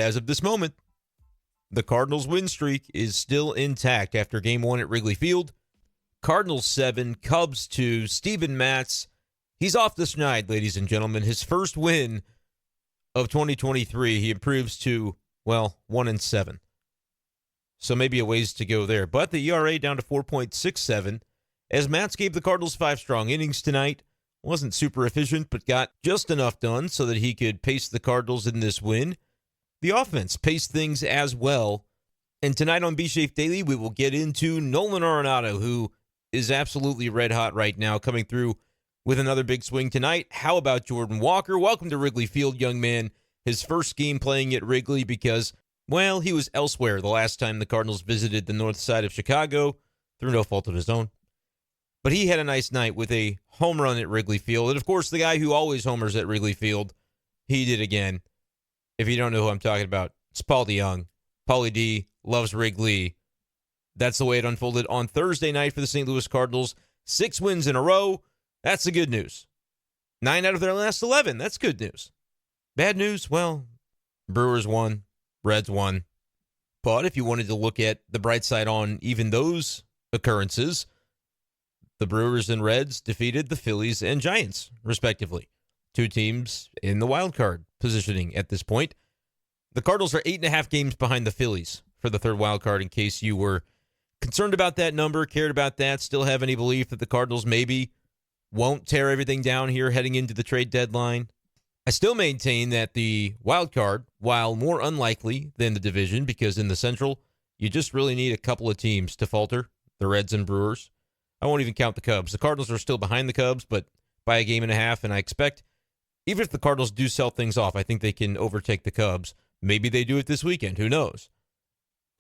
As of this moment, the Cardinals' win streak is still intact after Game 1 at Wrigley Field. Cardinals 7, Cubs 2, Steven Matz. He's off the schneid, ladies and gentlemen. His first win of 2023. He improves to, 1-7. So maybe a ways to go there. But the ERA down to 4.67 as Matz gave the Cardinals 5 strong innings tonight. Wasn't super efficient, but got just enough done so that he could pace the Cardinals in this win. The offense paced things as well. And tonight on B-Shape Daily, we will get into Nolan Arenado, who is absolutely red hot right now, coming through with another big swing tonight. How about Jordan Walker? Welcome to Wrigley Field, young man. His first game playing at Wrigley because, he was elsewhere the last time the Cardinals visited the north side of Chicago through no fault of his own. But he had a nice night with a home run at Wrigley Field. And, of course, the guy who always homers at Wrigley Field, he did again. If you don't know who I'm talking about, it's Paul DeJong. Paulie D loves Wrigley. That's the way it unfolded on Thursday night for the St. Louis Cardinals. 6 wins in a row. That's the good news. 9 out of their last 11. That's good news. Bad news, Brewers won. Reds won. But if you wanted to look at the bright side on even those occurrences, the Brewers and Reds defeated the Phillies and Giants, respectively. 2 teams in the wild card positioning at this point. The Cardinals are 8.5 games behind the Phillies for the third wild card, in case you were concerned about that number, cared about that, still have any belief that the Cardinals maybe won't tear everything down here heading into the trade deadline. I still maintain that the wild card, while more unlikely than the division, because in the Central, you just really need a couple of teams to falter, the Reds and Brewers. I won't even count the Cubs. The Cardinals are still behind the Cubs, but by a game and a half, and I expect, even if the Cardinals do sell things off, I think they can overtake the Cubs. Maybe they do it this weekend. Who knows?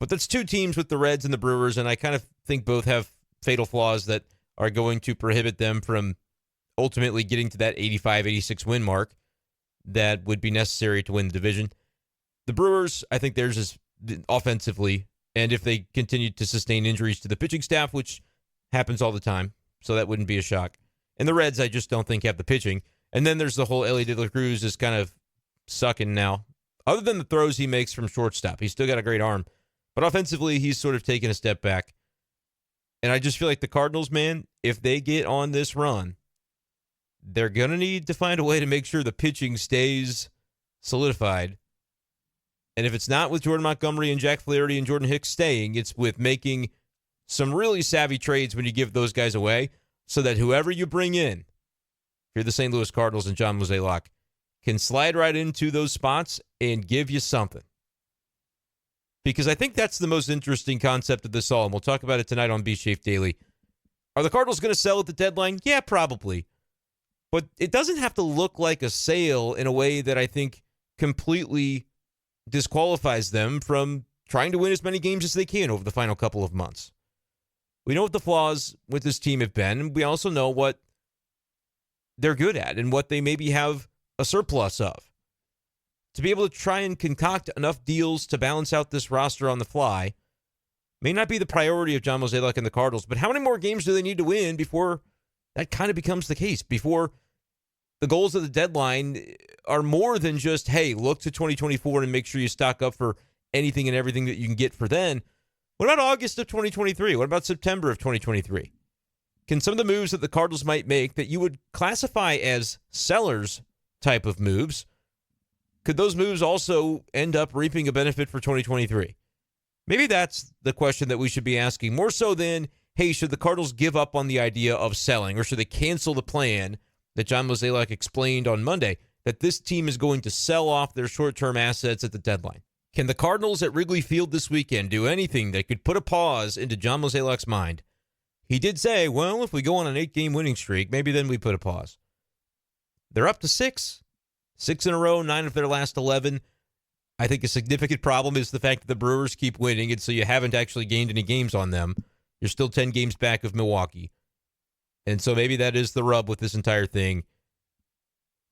But that's 2 teams with the Reds and the Brewers, and I kind of think both have fatal flaws that are going to prohibit them from ultimately getting to that 85, 86 win mark that would be necessary to win the division. The Brewers, I think theirs is offensively, and if they continue to sustain injuries to the pitching staff, which happens all the time, so that wouldn't be a shock. And the Reds, I just don't think have the pitching. And then there's the whole Ellie De La Cruz is kind of sucking now. Other than the throws he makes from shortstop, he's still got a great arm. But offensively, he's sort of taken a step back. And I just feel like the Cardinals, man, if they get on this run, they're going to need to find a way to make sure the pitching stays solidified. And if it's not with Jordan Montgomery and Jack Flaherty and Jordan Hicks staying, it's with making some really savvy trades when you give those guys away so that whoever you bring in, if you're the St. Louis Cardinals and John Mozeliak, can slide right into those spots and give you something. Because I think that's the most interesting concept of this all, and we'll talk about it tonight on B-Shape Daily. Are the Cardinals going to sell at the deadline? Yeah, probably. But it doesn't have to look like a sale in a way that I think completely disqualifies them from trying to win as many games as they can over the final couple of months. We know what the flaws with this team have been, and we also know what they're good at and what they maybe have a surplus of. To be able to try and concoct enough deals to balance out this roster on the fly may not be the priority of John Mozeliak and the Cardinals, but how many more games do they need to win before that kind of becomes the case, before the goals of the deadline are more than just, hey, look to 2024 and make sure you stock up for anything and everything that you can get for then? What about August of 2023? What about September of 2023? Can some of the moves that the Cardinals might make that you would classify as sellers type of moves, could those moves also end up reaping a benefit for 2023? Maybe that's the question that we should be asking, more so than, hey, should the Cardinals give up on the idea of selling, or should they cancel the plan that John Mozeliak explained on Monday, that this team is going to sell off their short-term assets at the deadline? Can the Cardinals at Wrigley Field this weekend do anything that could put a pause into John Mozeliak's mind? He did say, well, if we go on an 8-game winning streak, maybe then we put a pause. They're up to 6. 6 in a row, 9 of their last 11. I think a significant problem is the fact that the Brewers keep winning, and so you haven't actually gained any games on them. You're still 10 games back of Milwaukee. And so maybe that is the rub with this entire thing.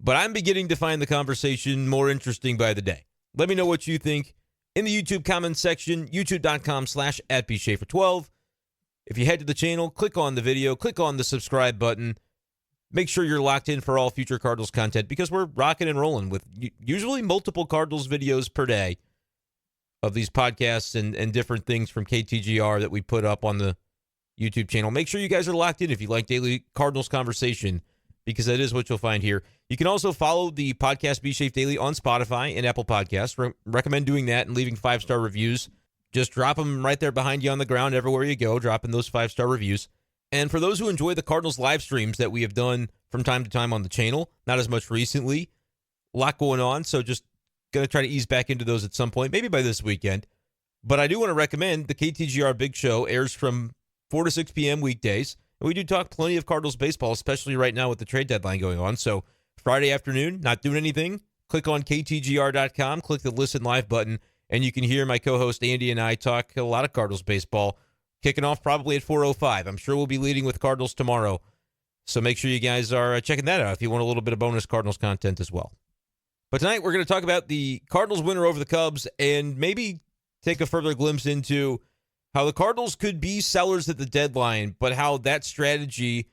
But I'm beginning to find the conversation more interesting by the day. Let me know what you think in the YouTube comments section, youtube.com/@bschaeffer12. If you head to the channel, click on the video, click on the subscribe button. Make sure you're locked in for all future Cardinals content because we're rocking and rolling with usually multiple Cardinals videos per day. of these podcasts and different things from KTGR that we put up on the YouTube channel. Make sure you guys are locked in if you like daily Cardinals conversation, because that is what you'll find here. You can also follow the podcast Be Safe Daily on Spotify and Apple Podcasts. Recommend doing that and leaving 5-star reviews. Just drop them right there behind you on the ground everywhere you go, dropping those 5-star reviews. And for those who enjoy the Cardinals live streams that we have done from time to time on the channel, not as much recently, a lot going on, so just going to try to ease back into those at some point, maybe by this weekend. But I do want to recommend the KTGR Big Show airs from 4 to 6 p.m. weekdays. And we do talk plenty of Cardinals baseball, especially right now with the trade deadline going on. So Friday afternoon, not doing anything, click on ktgr.com, click the Listen Live button, and you can hear my co-host Andy and I talk a lot of Cardinals baseball, kicking off probably at 4:05. I'm sure we'll be leading with Cardinals tomorrow. So make sure you guys are checking that out if you want a little bit of bonus Cardinals content as well. But tonight we're going to talk about the Cardinals winner over the Cubs and maybe take a further glimpse into how the Cardinals could be sellers at the deadline, but how that strategy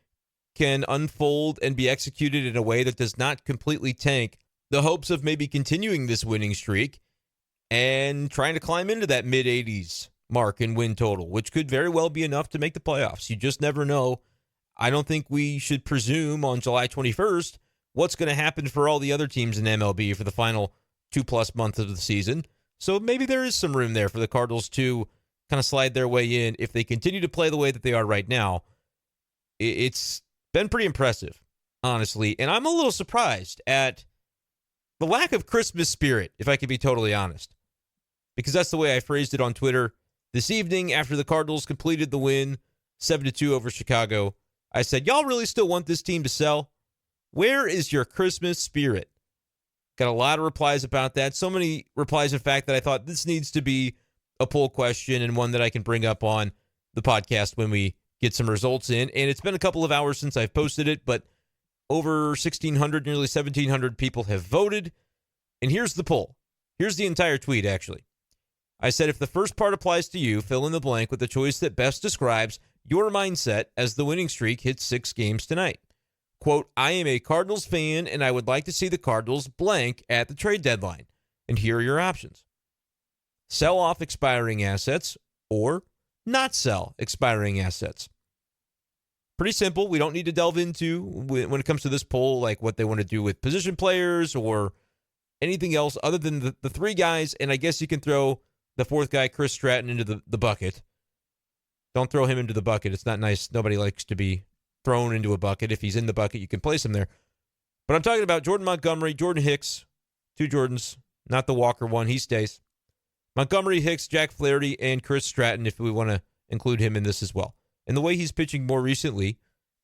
can unfold and be executed in a way that does not completely tank the hopes of maybe continuing this winning streak and trying to climb into that mid-80s mark in win total, which could very well be enough to make the playoffs. You just never know. I don't think we should presume on July 21st what's going to happen for all the other teams in MLB for the final 2+ months of the season. So maybe there is some room there for the Cardinals to kind of slide their way in if they continue to play the way that they are right now. It's been pretty impressive, honestly. And I'm a little surprised at the lack of Christmas spirit, if I can be totally honest, because that's the way I phrased it on Twitter this evening after the Cardinals completed the win 7-2 over Chicago. I said, y'all really still want this team to sell? Where is your Christmas spirit? Got a lot of replies about that. So many replies, in fact, that I thought this needs to be a poll question and one that I can bring up on the podcast when we get some results in. And it's been a couple of hours since I've posted it, but over 1,600, nearly 1,700 people have voted. And here's the poll. Here's the entire tweet, actually. I said, if the first part applies to you, fill in the blank with the choice that best describes your mindset as the winning streak hits 6 games tonight. Quote, I am a Cardinals fan, and I would like to see the Cardinals blank at the trade deadline. And here are your options. Sell off expiring assets or not sell expiring assets. Pretty simple. We don't need to delve into, when it comes to this poll, like what they want to do with position players or anything else other than the 3 guys. And I guess you can throw the 4th guy, Chris Stratton, into the bucket. Don't throw him into the bucket. It's not nice. Nobody likes to be thrown into a bucket. If he's in the bucket, you can place him there. But I'm talking about Jordan Montgomery, Jordan Hicks, 2 Jordans, not the Walker one. He stays. Montgomery, Hicks, Jack Flaherty, and Chris Stratton, if we want to include him in this as well. And the way he's pitching more recently,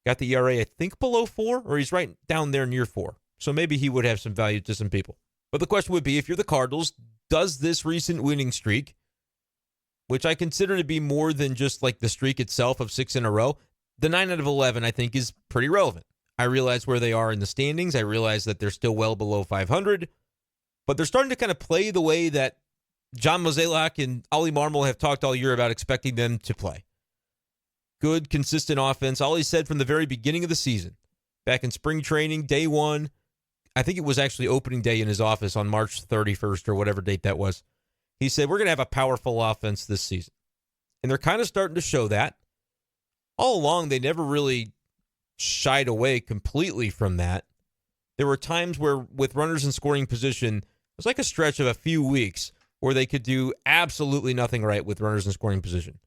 got the ERA, I think, below 4, or he's right down there near 4. So maybe he would have some value to some people. But the question would be, if you're the Cardinals, does this recent winning streak, which I consider to be more than just like the streak itself of 6 in a row, the 9 out of 11, I think, is pretty relevant. I realize where they are in the standings. I realize that they're still well below 500, but they're starting to kind of play the way that John Mozeliak and Ollie Marmol have talked all year about expecting them to play. Good, consistent offense. Ollie said from the very beginning of the season, back in spring training, day 1, I think it was actually opening day in his office on March 31st or whatever date that was. He said, we're going to have a powerful offense this season. And they're kind of starting to show that. All along, they never really shied away completely from that. There were times where, with runners in scoring position, it was like a stretch of a few weeks where they could do absolutely nothing right with runners in scoring position.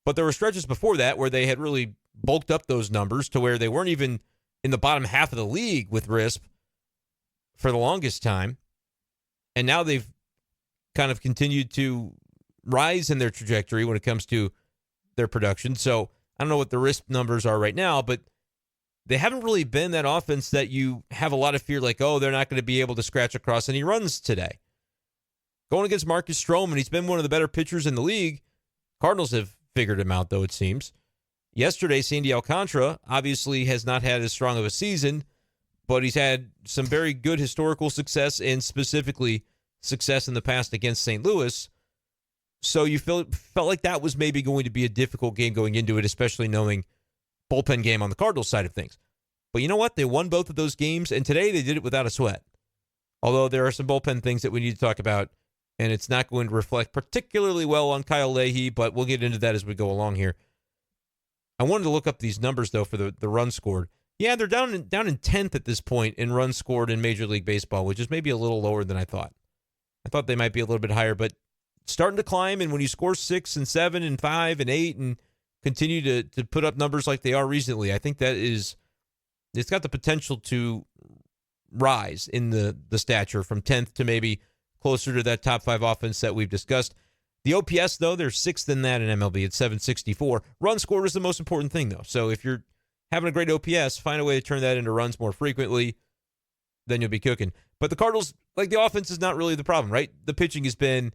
But there were stretches before that where they had really bulked up those numbers to where they weren't even in the bottom half of the league with RISP for the longest time. And now they've kind of continued to rise in their trajectory when it comes to their production. So I don't know what the RISP numbers are right now, but they haven't really been that offense that you have a lot of fear like, oh, they're not going to be able to scratch across any runs today. Going against Marcus Stroman, he's been one of the better pitchers in the league. Cardinals have figured him out, though, it seems. Yesterday, Sandy Alcantara obviously has not had as strong of a season, but he's had some very good historical success and specifically success in the past against St. Louis. So you felt like that was maybe going to be a difficult game going into it, especially knowing bullpen game on the Cardinals side of things. But you know what? They won both of those games, and today they did it without a sweat. Although there are some bullpen things that we need to talk about and it's not going to reflect particularly well on Kyle Leahy, but we'll get into that as we go along here. I wanted to look up these numbers, though, for the runs scored. Yeah, they're down in 10th at this point in runs scored in Major League Baseball, which is maybe a little lower than I thought. I thought they might be a little bit higher, but starting to climb, and when you score 6 and 7 and 5 and 8 and continue to put up numbers like they are recently, I think it's got the potential to rise in the stature from 10th to maybe closer to that top 5 offense that we've discussed. The OPS, though, they're 6th in that in MLB at 764. Run scored is the most important thing, though. So if you're having a great OPS, find a way to turn that into runs more frequently, then you'll be cooking. But the Cardinals, like, the offense is not really the problem, right? The pitching has been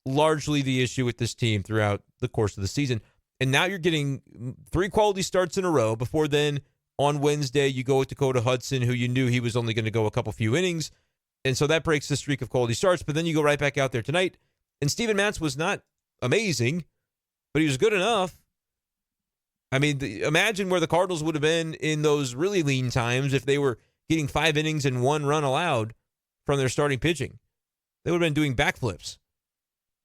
largely the issue with this team throughout the course of the season. And now you're getting 3 quality starts in a row. Before then, on Wednesday, you go with Dakota Hudson, who you knew he was only going to go a couple few innings. And so that breaks the streak of quality starts. But then you go right back out there tonight. And Steven Matz was not amazing, but he was good enough. I mean, imagine where the Cardinals would have been in those really lean times if they were getting 5 innings and 1 run allowed from their starting pitching. They would have been doing backflips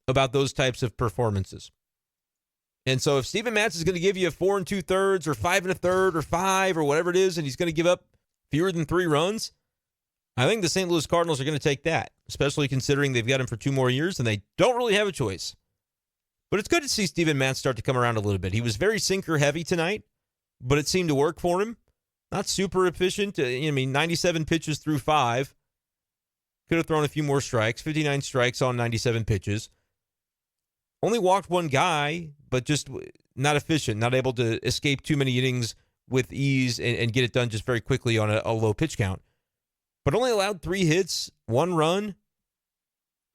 about those types of performances. And so if Steven Matz is going to give you a 4 2/3 or 5 1/3 or 5 or whatever it is, and he's going to give up fewer than 3 runs, I think the St. Louis Cardinals are going to take that, especially considering they've got him for 2 more years and they don't really have a choice. But it's good to see Steven Matz start to come around a little bit. He was very sinker heavy tonight, but it seemed to work for him. Not super efficient. 97 pitches through 5. Could have thrown a few more strikes. 59 strikes on 97 pitches. Only walked 1 guy, but just not efficient, not able to escape too many innings with ease and get it done just very quickly on a low pitch count. But only allowed 3 hits, 1 run,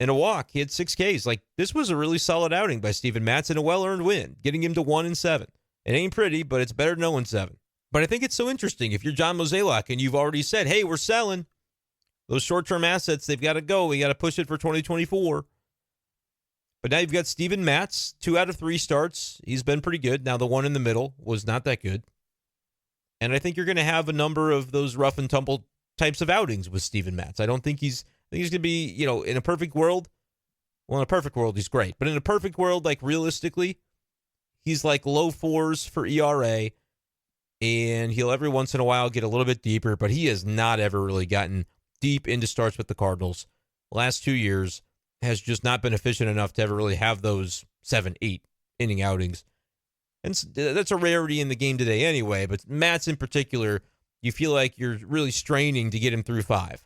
and a walk. He had 6 Ks. Like, this was a really solid outing by Steven Matz and a well-earned win, getting him to 1-7. It ain't pretty, but it's better than 0-7. But I think it's so interesting. If you're John Mozeliak and you've already said, hey, we're selling those short-term assets, they've got to go. We got to push it for 2024. But now you've got Steven Matz, 2 out of 3 starts. He's been pretty good. Now the one in the middle was not that good. And I think you're going to have a number of those rough and tumble types of outings with Steven Matz. I think he's going to be, in a perfect world. Well, in a perfect world, he's great. But in a perfect world, like, realistically, he's like low 4s for ERA. And he'll every once in a while get a little bit deeper. But he has not ever really gotten deep into starts with the Cardinals. Last 2 years has just not been efficient enough to ever really have those 7-8 inning outings. And that's a rarity in the game today anyway. But Matz in particular, you feel like you're really straining to get him through 5.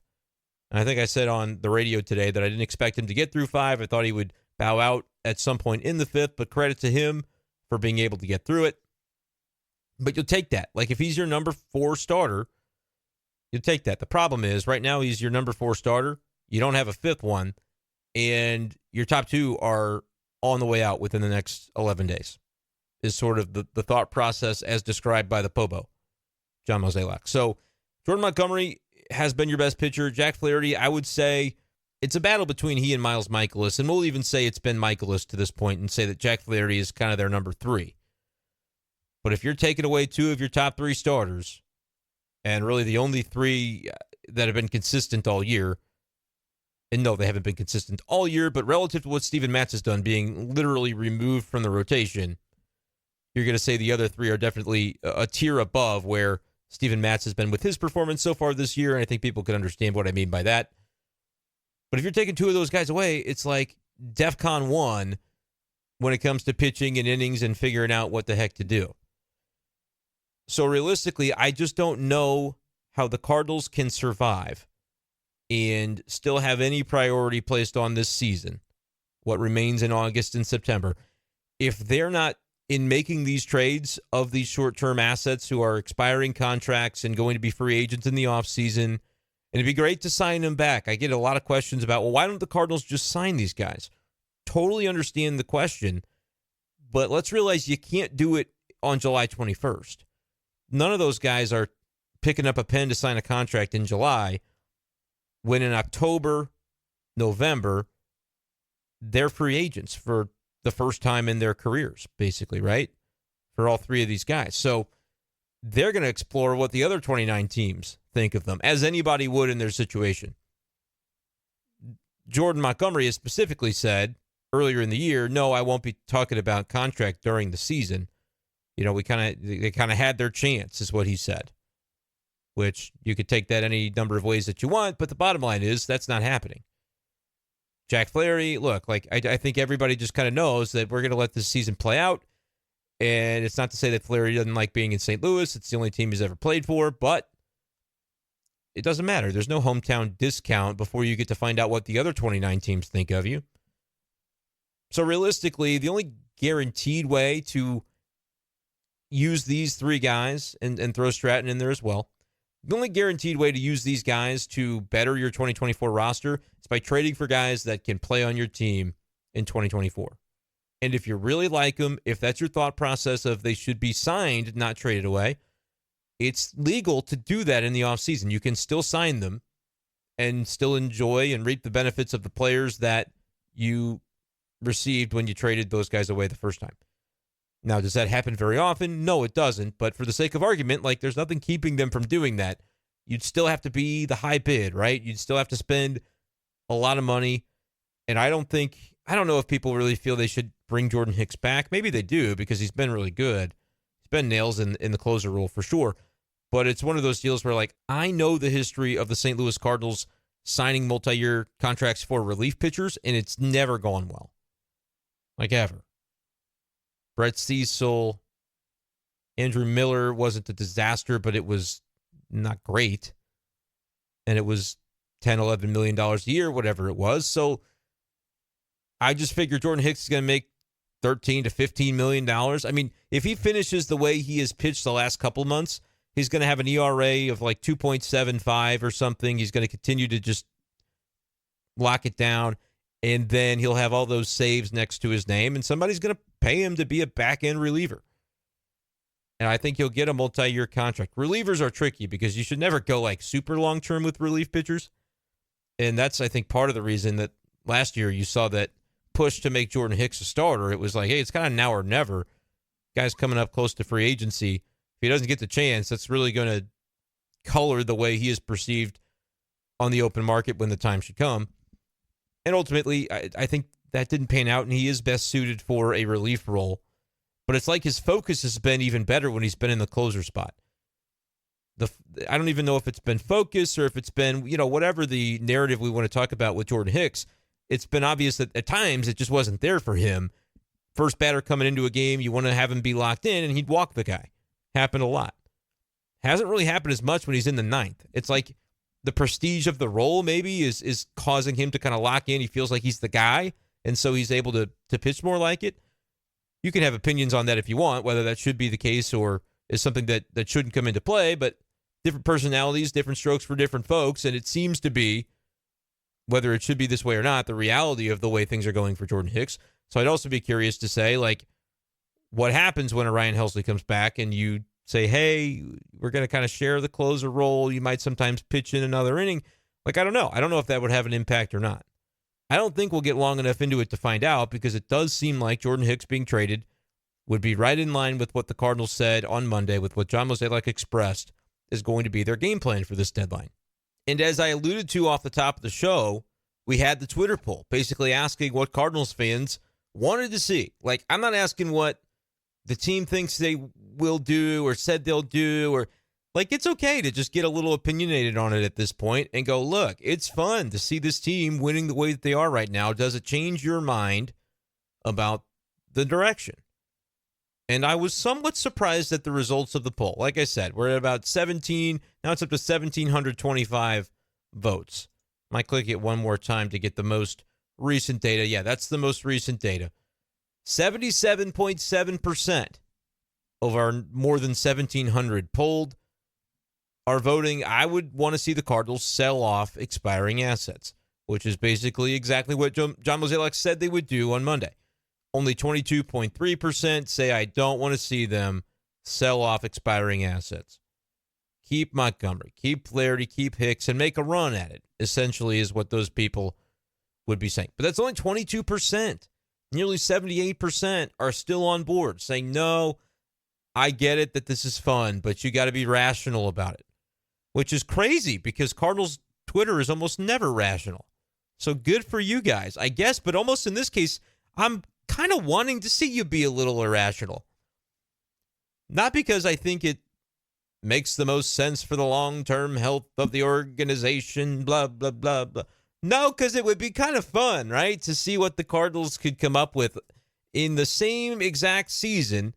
And I think I said on the radio today that I didn't expect him to get through 5. I thought he would bow out at some point in the 5th, but credit to him for being able to get through it. But you'll take that. Like, if he's your number 4 starter, you'll take that. The problem is, right now he's your number 4 starter. You don't have a 5th one, and your top 2 are on the way out within the next 11 days, is sort of the thought process as described by the Pobo, John Mozeliak. So Jordan Montgomery has been your best pitcher. Jack Flaherty, I would say it's a battle between he and Miles Mikolas, and we'll even say it's been Mikolas to this point and say that Jack Flaherty is kind of their number 3. But if you're taking away 2 of your top 3 starters, and really the only 3 that have been consistent all year, and no, they haven't been consistent all year, but relative to what Steven Matz has done, being literally removed from the rotation, you're going to say the other 3 are definitely a tier above where Steven Matz has been with his performance so far this year, and I think people can understand what I mean by that. But if you're taking 2 of those guys away, it's like DEFCON 1 when it comes to pitching and innings and figuring out what the heck to do. So realistically, I just don't know how the Cardinals can survive and still have any priority placed on this season, what remains in August and September, if they're not in making these trades of these short-term assets who are expiring contracts and going to be free agents in the offseason. And it'd be great to sign them back. I get a lot of questions about, well, why don't the Cardinals just sign these guys? Totally understand the question, but let's realize you can't do it on July 21st. None of those guys are picking up a pen to sign a contract in July when in October, November, they're free agents for the first time in their careers, basically, right? For all 3 of these guys. So they're going to explore what the other 29 teams think of them, as anybody would in their situation. Jordan Montgomery has specifically said earlier in the year, no, I won't be talking about contract during the season. You know, they kind of had their chance, is what he said, which you could take that any number of ways that you want, but the bottom line is that's not happening. Jack Flaherty, look, like I think everybody just kind of knows that we're going to let this season play out, and it's not to say that Flaherty doesn't like being in St. Louis. It's the only team he's ever played for, but it doesn't matter. There's no hometown discount before you get to find out what the other 29 teams think of you. So realistically, the only guaranteed way to use these three guys and throw Stratton in there as well, the only guaranteed way to use these guys to better your 2024 roster is by trading for guys that can play on your team in 2024. And if you really like them, if that's your thought process of they should be signed, not traded away, it's legal to do that in the offseason. You can still sign them and still enjoy and reap the benefits of the players that you received when you traded those guys away the first time. Now, does that happen very often? No, it doesn't. But for the sake of argument, like there's nothing keeping them from doing that. You'd still have to be the high bid, right? You'd still have to spend a lot of money. And I don't know if people really feel they should bring Jordan Hicks back. Maybe they do because he's been really good. He's been nails in the closer role for sure. But it's one of those deals where, like, I know the history of the St. Louis Cardinals signing multi-year contracts for relief pitchers, and it's never gone well. Like, ever. Brett Cecil, Andrew Miller wasn't a disaster, but it was not great. And it was $10, $11 million a year, whatever it was. So I just figure Jordan Hicks is going to make $13 to $15 million. I mean, if he finishes the way he has pitched the last couple months, he's going to have an ERA of like 2.75 or something. He's going to continue to just lock it down. And then he'll have all those saves next to his name, and somebody's going to pay him to be a back-end reliever. And I think he'll get a multi-year contract. Relievers are tricky because you should never go like super long-term with relief pitchers. And that's, I think, part of the reason that last year you saw that push to make Jordan Hicks a starter. It was like, hey, it's kind of now or never. Guy's coming up close to free agency. If he doesn't get the chance, that's really going to color the way he is perceived on the open market when the time should come. And ultimately, I think that didn't pan out, and he is best suited for a relief role. But it's like his focus has been even better when he's been in the closer spot. I don't even know if it's been focus or if it's been, whatever the narrative we want to talk about with Jordan Hicks. It's been obvious that at times it just wasn't there for him. First batter coming into a game, you want to have him be locked in, and he'd walk the guy. Happened a lot. Hasn't really happened as much when he's in the ninth. It's like the prestige of the role maybe is causing him to kind of lock in. He feels like he's the guy, and so he's able to pitch more like it. You can have opinions on that if you want, whether that should be the case or is something that shouldn't come into play, but different personalities, different strokes for different folks, and it seems to be, whether it should be this way or not, the reality of the way things are going for Jordan Hicks. So I'd also be curious to say, like, what happens when a Ryan Helsley comes back and you say, hey, we're going to kind of share the closer role. You might sometimes pitch in another inning. Like, I don't know. I don't know if that would have an impact or not. I don't think we'll get long enough into it to find out because it does seem like Jordan Hicks being traded would be right in line with what the Cardinals said on Monday, with what John Mozeliak expressed is going to be their game plan for this deadline. And as I alluded to off the top of the show, we had the Twitter poll basically asking what Cardinals fans wanted to see. Like, I'm not asking what the team thinks they will do or said they'll do, or like, it's okay to just get a little opinionated on it at this point and go, look, it's fun to see this team winning the way that they are right now. Does it change your mind about the direction? And I was somewhat surprised at the results of the poll. Like I said, we're at about 17. Now it's up to 1,725 votes. Might click it one more time to get the most recent data. Yeah, that's the most recent data. 77.7% of our more than 1,700 polled are voting. I would want to see the Cardinals sell off expiring assets, which is basically exactly what John Mozeliak said they would do on Monday. Only 22.3% say I don't want to see them sell off expiring assets. Keep Montgomery, keep Flaherty, keep Hicks, and make a run at it, essentially, is what those people would be saying. But that's only 22%. Nearly 78% are still on board, saying, no, I get it that this is fun, but you got to be rational about it, which is crazy because Cardinals Twitter is almost never rational. So good for you guys, I guess. But almost in this case, I'm kind of wanting to see you be a little irrational. Not because I think it makes the most sense for the long-term health of the organization, blah, blah, blah, blah. No, because it would be kind of fun, right, to see what the Cardinals could come up with in the same exact season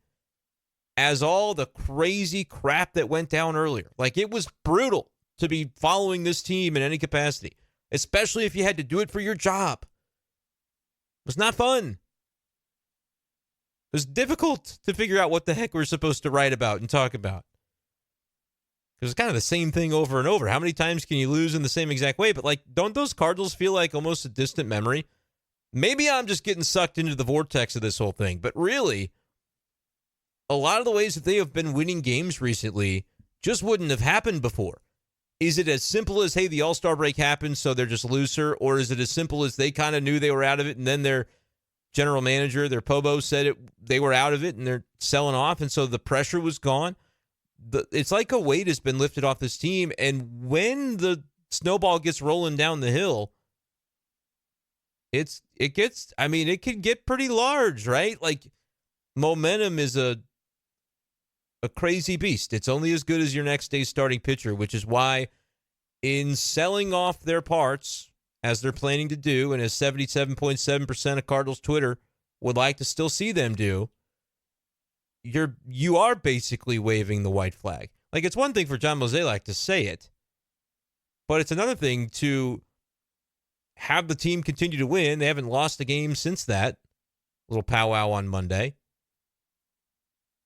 as all the crazy crap that went down earlier. Like, it was brutal to be following this team in any capacity, especially if you had to do it for your job. It was not fun. It was difficult to figure out what the heck we're supposed to write about and talk about. Because it's kind of the same thing over and over. How many times can you lose in the same exact way? But, like, don't those Cardinals feel like almost a distant memory? Maybe I'm just getting sucked into the vortex of this whole thing. But really, a lot of the ways that they have been winning games recently just wouldn't have happened before. Is it as simple as, hey, the All-Star break happened, so they're just looser? Or is it as simple as they kind of knew they were out of it, and then their general manager, their Pobo, said they were out of it, and they're selling off, and so the pressure was gone? It's like a weight has been lifted off this team, and when the snowball gets rolling down the hill, it can get pretty large, right? Like, momentum is a crazy beast. It's only as good as your next day's starting pitcher, which is why in selling off their parts, as they're planning to do, and as 77.7% of Cardinals Twitter would like to still see them do, you are basically waving the white flag. Like, it's one thing for John Mozeliak to say it, but it's another thing to have the team continue to win. They haven't lost a game since that little powwow on Monday.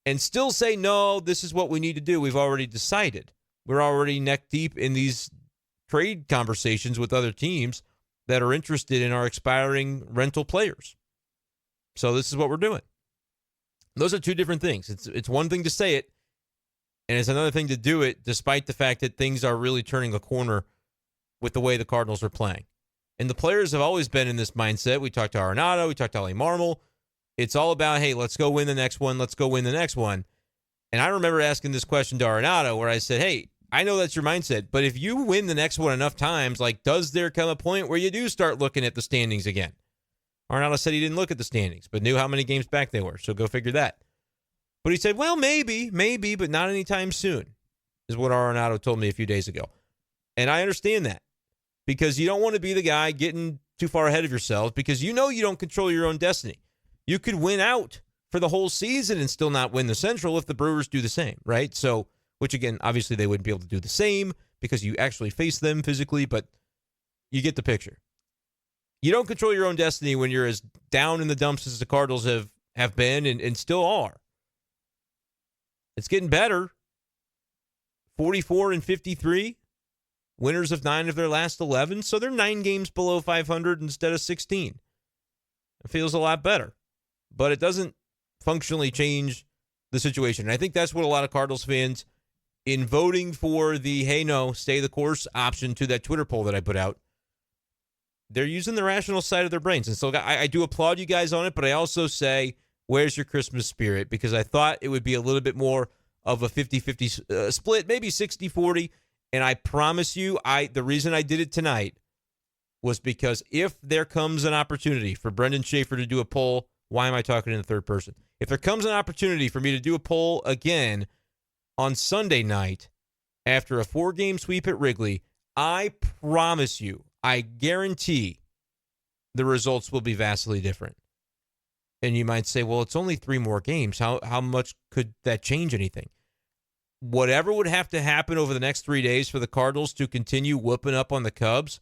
And still say, no, this is what we need to do. We've already decided. We're already neck deep in these trade conversations with other teams that are interested in our expiring rental players. So this is what we're doing. Those are two different things. It's one thing to say it, and it's another thing to do it despite the fact that things are really turning a corner with the way the Cardinals are playing. And the players have always been in this mindset. We talked to Arenado. We talked to Ali Marmol. It's all about, hey, let's go win the next one. Let's go win the next one. And I remember asking this question to Arenado where I said, hey, I know that's your mindset, but if you win the next one enough times, like, does there come a point where you do start looking at the standings again? Arenado said he didn't look at the standings, but knew how many games back they were, so go figure that. But he said, well, maybe, but not anytime soon, is what Arenado told me a few days ago. And I understand that, because you don't want to be the guy getting too far ahead of yourself, because you know you don't control your own destiny. You could win out for the whole season and still not win the Central if the Brewers do the same, right? So, which again, obviously they wouldn't be able to do the same because you actually face them physically, but you get the picture. You don't control your own destiny when you're as down in the dumps as the Cardinals have been and still are. It's getting better. 44-53, winners of 9 of their last 11, so they're 9 games below 500 instead of 16. It feels a lot better, but it doesn't functionally change the situation. And I think that's what a lot of Cardinals fans, in voting for the, hey, no, stay the course option to that Twitter poll that I put out, they're using the rational side of their brains. And so I do applaud you guys on it, but I also say, where's your Christmas spirit? Because I thought it would be a little bit more of a 50-50 split, maybe 60-40. And I promise you, the reason I did it tonight was because if there comes an opportunity for Brenden Schaeffer to do a poll, why am I talking in the third person? If there comes an opportunity for me to do a poll again on Sunday night after a 4-game sweep at Wrigley, I promise you, I guarantee the results will be vastly different. And you might say, well, it's only 3 more games. How much could that change anything? Whatever would have to happen over the next 3 days for the Cardinals to continue whooping up on the Cubs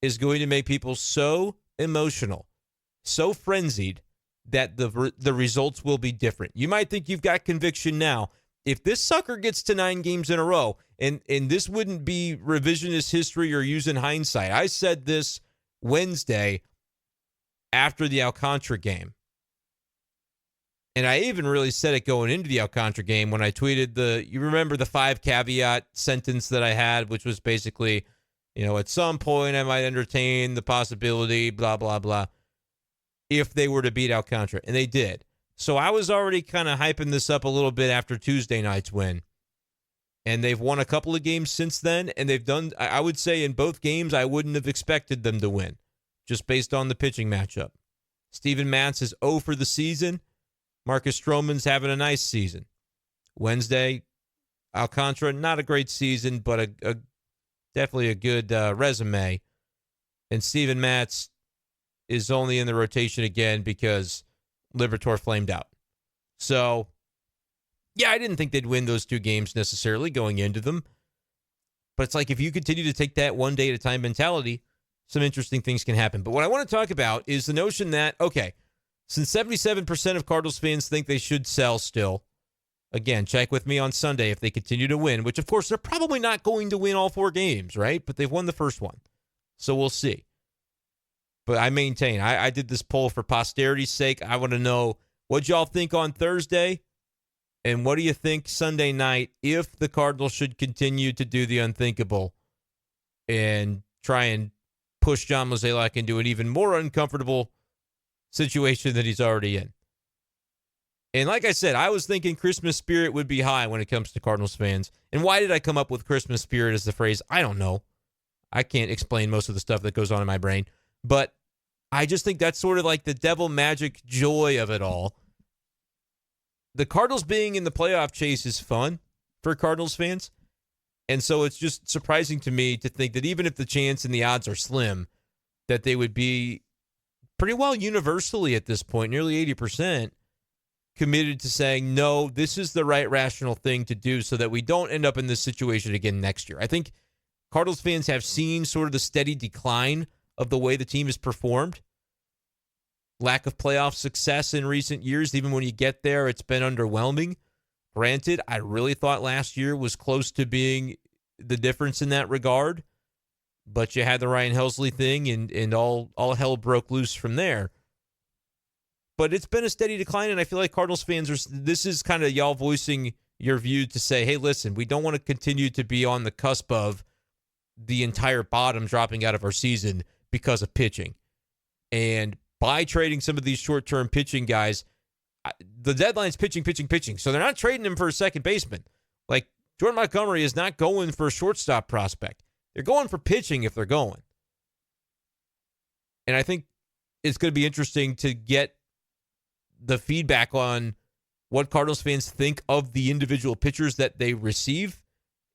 is going to make people so emotional, so frenzied, that the results will be different. You might think you've got conviction now. If this sucker gets to 9 games in a row, and this wouldn't be revisionist history or using hindsight. I said this Wednesday after the Alcantara game. And I even really said it going into the Alcantara game when I tweeted you remember the 5 caveat sentence that I had, which was basically, at some point I might entertain the possibility, blah, blah, blah, if they were to beat Alcantara. And they did. So I was already kind of hyping this up a little bit after Tuesday night's win. And they've won a couple of games since then. And they've done, I would say in both games, I wouldn't have expected them to win. just based on the pitching matchup. Steven Matz is 0 for the season. Marcus Stroman's having a nice season. Wednesday, Alcantara, not a great season, but definitely a good resume. And Steven Matz is only in the rotation again because Liberatore flamed out. So, yeah, I didn't think they'd win those 2 games necessarily going into them. But it's like if you continue to take that one day at a time mentality, some interesting things can happen. But what I want to talk about is the notion that, okay, since 77% of Cardinals fans think they should sell still, again, check with me on Sunday if they continue to win, which, of course, they're probably not going to win all 4 games, right? But they've won the first one. So we'll see. But I maintain, I did this poll for posterity's sake. I want to know what y'all think on Thursday, and what do you think Sunday night if the Cardinals should continue to do the unthinkable and try and push John Mozeliak into an even more uncomfortable situation that he's already in. And like I said, I was thinking Christmas spirit would be high when it comes to Cardinals fans. And why did I come up with Christmas spirit as the phrase? I don't know. I can't explain most of the stuff that goes on in my brain. But I just think that's sort of like the devil magic joy of it all. The Cardinals being in the playoff chase is fun for Cardinals fans. And so it's just surprising to me to think that even if the chance and the odds are slim, that they would be pretty well universally at this point, nearly 80%, committed to saying, no, this is the right rational thing to do so that we don't end up in this situation again next year. I think Cardinals fans have seen sort of the steady decline of the way the team has performed. Lack of playoff success in recent years. Even when you get there, it's been underwhelming. Granted, I really thought last year was close to being the difference in that regard, but you had the Ryan Helsley thing, and all hell broke loose from there. But it's been a steady decline, and I feel like Cardinals fans this is kind of y'all voicing your view to say, hey, listen, we don't want to continue to be on the cusp of the entire bottom dropping out of our season because of pitching. And by trading some of these short-term pitching guys, the deadline's pitching. So they're not trading him for a second baseman. Like, Jordan Montgomery is not going for a shortstop prospect. They're going for pitching if they're going. And I think it's going to be interesting to get the feedback on what Cardinals fans think of the individual pitchers that they receive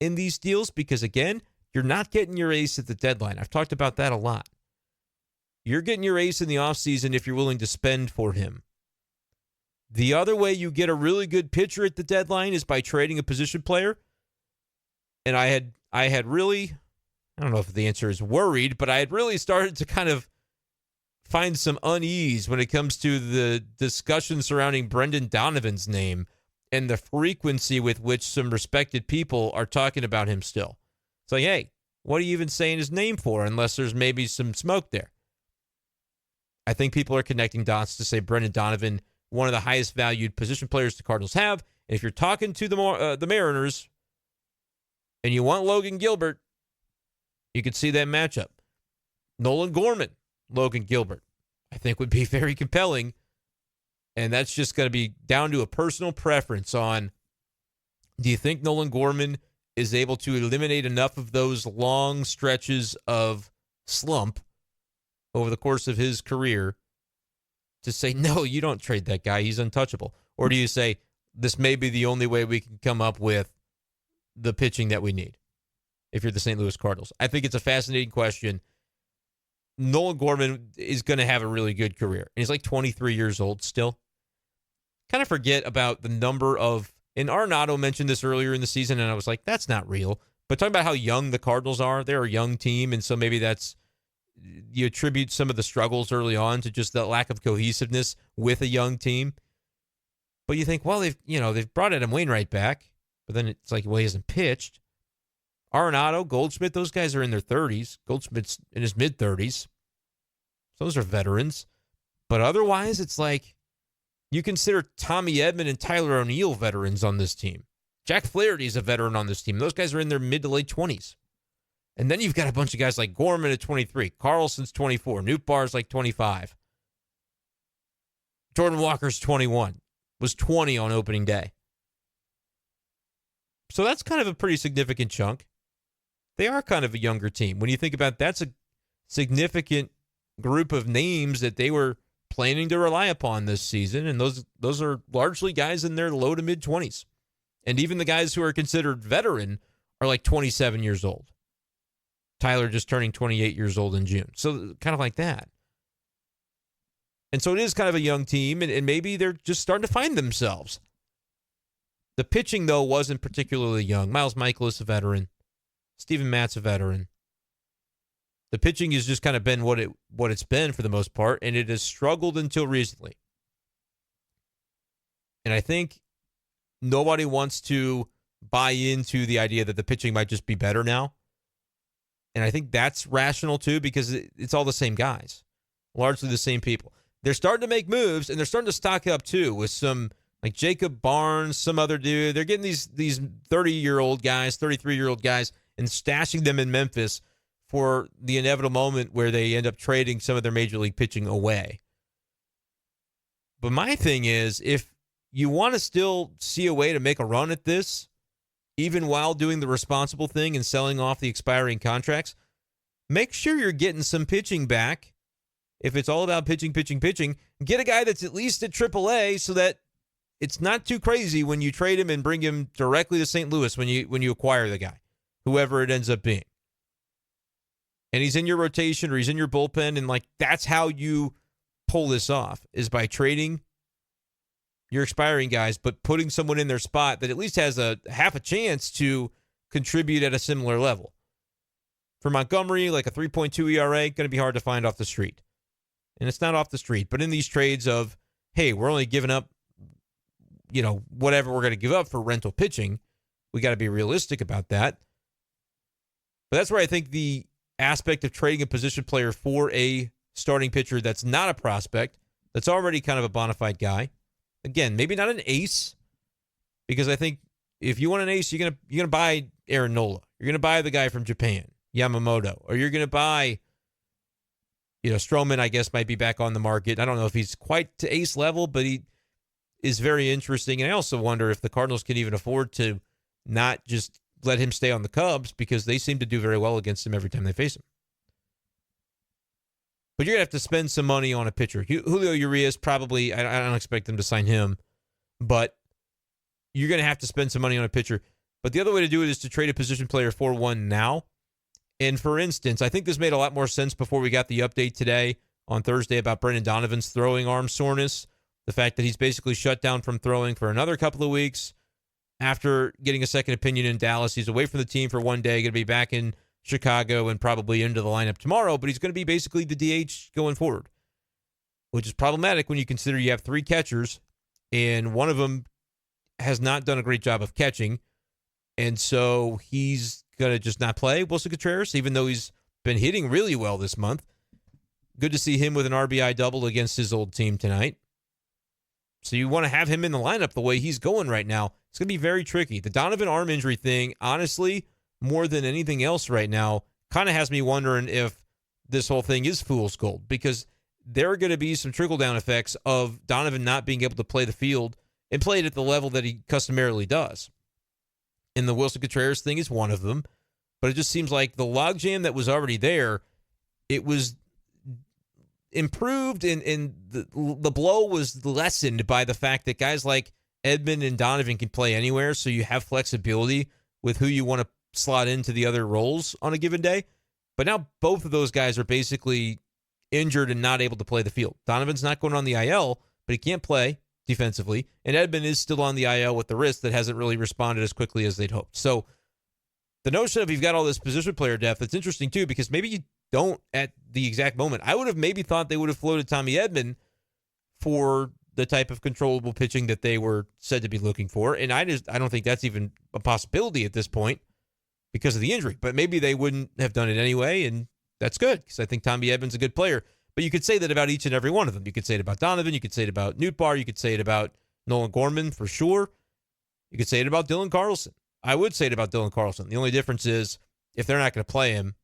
in these deals, because, again, you're not getting your ace at the deadline. I've talked about that a lot. You're getting your ace in the offseason if you're willing to spend for him. The other way you get a really good pitcher at the deadline is by trading a position player. And I had really, I don't know if the answer is worried, but I had really started to kind of find some unease when it comes to the discussion surrounding Brendan Donovan's name and the frequency with which some respected people are talking about him still. It's like, hey, what are you even saying his name for unless there's maybe some smoke there? I think people are connecting dots to say Brendan Donovan, one of the highest valued position players the Cardinals have. And if you're talking to the Mariners and you want Logan Gilbert, you could see that matchup. Nolan Gorman, Logan Gilbert, I think would be very compelling. And that's just going to be down to a personal preference on, do you think Nolan Gorman is able to eliminate enough of those long stretches of slump over the course of his career to say, no, you don't trade that guy, he's untouchable? Or do you say, this may be the only way we can come up with the pitching that we need if you're the St. Louis Cardinals? I think it's a fascinating question. Nolan Gorman is going to have a really good career. And he's like 23 years old still. Kind of forget about the number of, and Arenado mentioned this earlier in the season, and I was like, that's not real. But talking about how young the Cardinals are, they're a young team, and so maybe that's, you attribute some of the struggles early on to just the lack of cohesiveness with a young team. But you think, well, they've brought Adam Wainwright back, but then it's like, well, he hasn't pitched. Arenado, Goldschmidt, those guys are in their 30s. Goldschmidt's in his mid-30s. So those are veterans. But otherwise, it's like you consider Tommy Edman and Tyler O'Neill veterans on this team. Jack Flaherty is a veteran on this team. Those guys are in their mid to late 20s. And then you've got a bunch of guys like Gorman at 23. Carlson's 24. Nootbaar's like 25. Jordan Walker's 21. Was 20 on opening day. So that's kind of a pretty significant chunk. They are kind of a younger team. When you think about it, that's a significant group of names that they were planning to rely upon this season, and those are largely guys in their low to mid-20s. And even the guys who are considered veteran are like 27 years old. Tyler just turning 28 years old in June. So kind of like that. And so it is kind of a young team, and maybe they're just starting to find themselves. The pitching, though, wasn't particularly young. Miles Michaelis, a veteran. Steven Matz, a veteran. The pitching has just kind of been what it's been for the most part, and it has struggled until recently. And I think nobody wants to buy into the idea that the pitching might just be better now. And I think that's rational, too, because it's all the same guys. Largely the same people. They're starting to make moves, and they're starting to stock up, too, with some, like Jacob Barnes, some other dude. They're getting these 30-year-old guys, 33-year-old guys, and stashing them in Memphis for the inevitable moment where they end up trading some of their major league pitching away. But my thing is, if you want to still see a way to make a run at this, even while doing the responsible thing and selling off the expiring contracts, make sure you're getting some pitching back. If it's all about pitching, get a guy that's at least at AAA so that it's not too crazy when you trade him and bring him directly to St. Louis when you acquire the guy, whoever it ends up being. And he's in your rotation or he's in your bullpen, and like that's how you pull this off, is by trading your expiring guys, but putting someone in their spot that at least has a half a chance to contribute at a similar level. For Montgomery, like a 3.2 ERA, going to be hard to find off the street. And it's not off the street, but in these trades of, hey, we're only giving up, whatever we're going to give up for rental pitching, we got to be realistic about that. But that's where I think the aspect of trading a position player for a starting pitcher that's not a prospect, that's already kind of a bona fide guy. Again, maybe not an ace, because I think if you want an ace, you're gonna buy Aaron Nola. You're gonna buy the guy from Japan, Yamamoto, or you're gonna buy, Stroman. I guess might be back on the market. I don't know if he's quite to ace level, but he is very interesting. And I also wonder if the Cardinals can even afford to not just let him stay on the Cubs, because they seem to do very well against him every time they face him. But you're going to have to spend some money on a pitcher. Julio Urias, probably, I don't expect them to sign him, but you're going to have to spend some money on a pitcher. But the other way to do it is to trade a position player for one now. And for instance, I think this made a lot more sense before we got the update today on Thursday about Brendan Donovan's throwing arm soreness. The fact that he's basically shut down from throwing for another couple of weeks. After getting a second opinion in Dallas, he's away from the team for one day, going to be back in Chicago and probably into the lineup tomorrow, but he's going to be basically the DH going forward, which is problematic when you consider you have three catchers and one of them has not done a great job of catching, and so he's going to just not play. Wilson Contreras, even though he's been hitting really well this month. Good to see him with an RBI double against his old team tonight. So you want to have him in the lineup the way he's going right now. It's going to be very tricky. The Donovan arm injury thing, honestly, more than anything else right now, kind of has me wondering if this whole thing is fool's gold, because there are going to be some trickle-down effects of Donovan not being able to play the field and play it at the level that he customarily does. And the Wilson Contreras thing is one of them, but it just seems like the logjam that was already there, it was improved and the blow was lessened by the fact that guys like Edman and Donovan can play anywhere, so you have flexibility with who you want to slot into the other roles on a given day. But now both of those guys are basically injured and not able to play the field. Donovan's not going on the IL, but he can't play defensively, and Edman is still on the IL with the wrist that hasn't really responded as quickly as they'd hoped. So the notion of you've got all this position player depth, it's interesting too, because maybe you don't at the exact moment. I would have maybe thought they would have floated Tommy Edman for the type of controllable pitching that they were said to be looking for, and I don't think that's even a possibility at this point because of the injury. But maybe they wouldn't have done it anyway, and that's good, because I think Tommy Edman's a good player. But you could say that about each and every one of them. You could say it about Donovan. You could say it about Nootbaar. You could say it about Nolan Gorman for sure. You could say it about Dylan Carlson. I would say it about Dylan Carlson. The only difference is if they're not going to play him,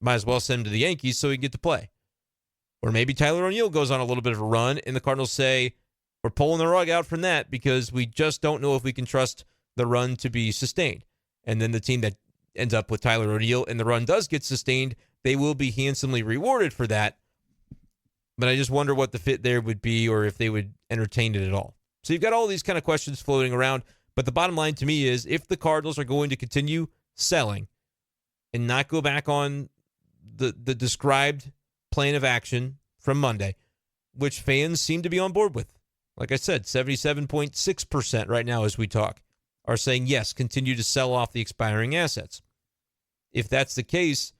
might as well send him to the Yankees so he can get to play. Or maybe Tyler O'Neill goes on a little bit of a run, and the Cardinals say, we're pulling the rug out from that because we just don't know if we can trust the run to be sustained. And then the team that ends up with Tyler O'Neill and the run does get sustained, they will be handsomely rewarded for that. But I just wonder what the fit there would be or if they would entertain it at all. So you've got all these kind of questions floating around. But the bottom line to me is if the Cardinals are going to continue selling and not go back on the described plan of action from Monday, which fans seem to be on board with. Like I said, 77.6% right now as we talk are saying, yes, continue to sell off the expiring assets. If that's the case,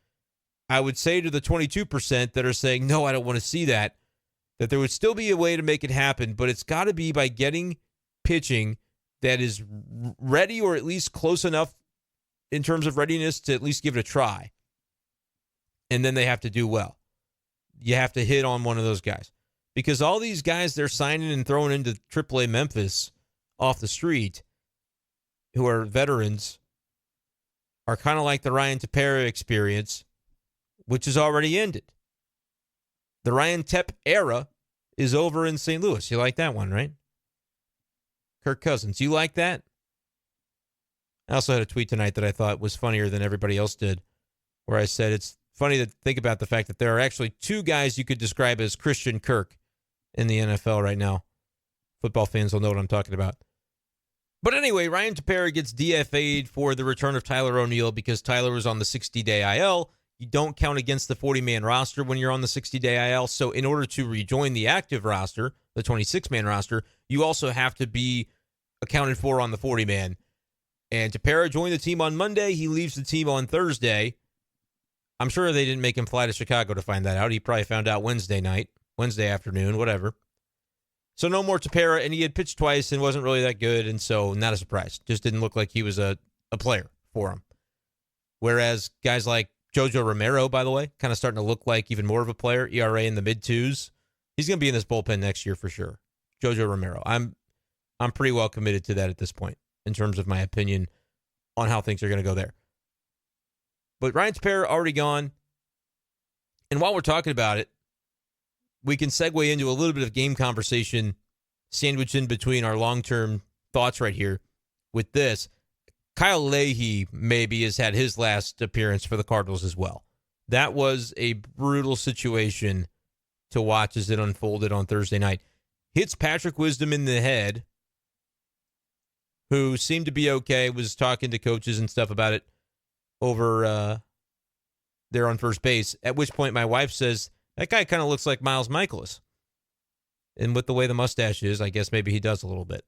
I would say to the 22% that are saying, no, I don't want to see that there would still be a way to make it happen, but it's got to be by getting pitching that is ready or at least close enough in terms of readiness to at least give it a try. And then they have to do well. You have to hit on one of those guys. Because all these guys they're signing and throwing into AAA Memphis off the street who are veterans are kind of like the Ryan Tepera experience, which is already ended. The Ryan Tep era is over in St. Louis. You like that one, right? Kirk Cousins. You like that? I also had a tweet tonight that I thought was funnier than everybody else did, where I said it's funny to think about the fact that there are actually two guys you could describe as Christian Kirk in the NFL right now. Football fans will know what I'm talking about. But anyway, Ryan Tepera gets DFA'd for the return of Tyler O'Neill because Tyler was on the 60-day IL. You don't count against the 40-man roster when you're on the 60-day IL. So in order to rejoin the active roster, the 26-man roster, you also have to be accounted for on the 40-man. And Tepera joined the team on Monday. He leaves the team on Thursday. I'm sure they didn't make him fly to Chicago to find that out. He probably found out Wednesday night, Wednesday afternoon, whatever. So no more Tepera, and he had pitched twice and wasn't really that good, and so not a surprise. Just didn't look like he was a player for him. Whereas guys like Jojo Romero, by the way, kind of starting to look like even more of a player, ERA in the mid-twos. He's going to be in this bullpen next year for sure. Jojo Romero. I'm pretty well committed to that at this point in terms of my opinion on how things are going to go there. But Ryan Tepera already gone. And while we're talking about it, we can segue into a little bit of game conversation sandwiched in between our long-term thoughts right here with this. Kyle Leahy maybe has had his last appearance for the Cardinals as well. That was a brutal situation to watch as it unfolded on Thursday night. Hits Patrick Wisdom in the head, who seemed to be okay, was talking to coaches and stuff about it over there on first base, at which point my wife says, that guy kind of looks like Miles Michaelis. And with the way the mustache is, I guess maybe he does a little bit.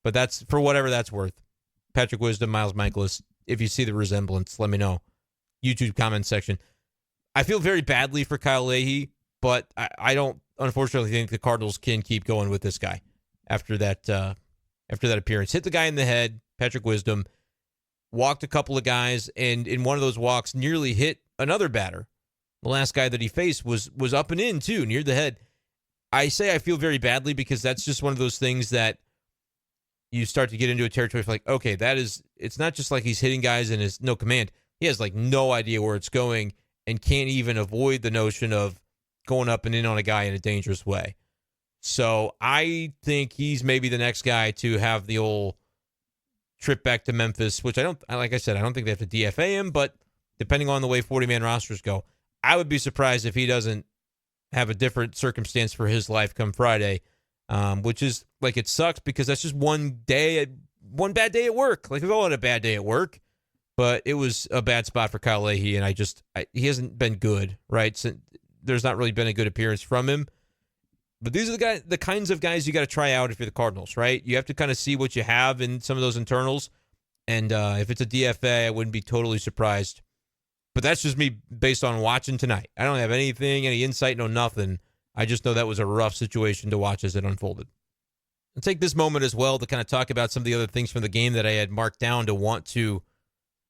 But that's for whatever that's worth. Patrick Wisdom, Miles Michaelis. If you see the resemblance, let me know. YouTube comment section. I feel very badly for Kyle Leahy, but I don't unfortunately think the Cardinals can keep going with this guy after that appearance. Hit the guy in the head, Patrick Wisdom, walked a couple of guys, and in one of those walks nearly hit another batter. The last guy that he faced was up and in, too, near the head. I say I feel very badly because that's just one of those things that you start to get into a territory of like, okay, it's not just like he's hitting guys and has no command. He has like no idea where it's going and can't even avoid the notion of going up and in on a guy in a dangerous way. So I think he's maybe the next guy to have the old trip back to Memphis, which like I said, I don't think they have to DFA him, but depending on the way 40-man rosters go, I would be surprised if he doesn't have a different circumstance for his life come Friday, which is like it sucks because that's just one bad day at work. Like we've all had a bad day at work, but it was a bad spot for Kyle Leahy, and he hasn't been good, right? So there's not really been a good appearance from him. But these are the kinds of guys you got to try out if you're the Cardinals, right? You have to kind of see what you have in some of those internals, and if it's a DFA, I wouldn't be totally surprised. But that's just me based on watching tonight. I don't have any insight, no nothing. I just know that was a rough situation to watch as it unfolded. I'll take this moment as well to kind of talk about some of the other things from the game that I had marked down to want to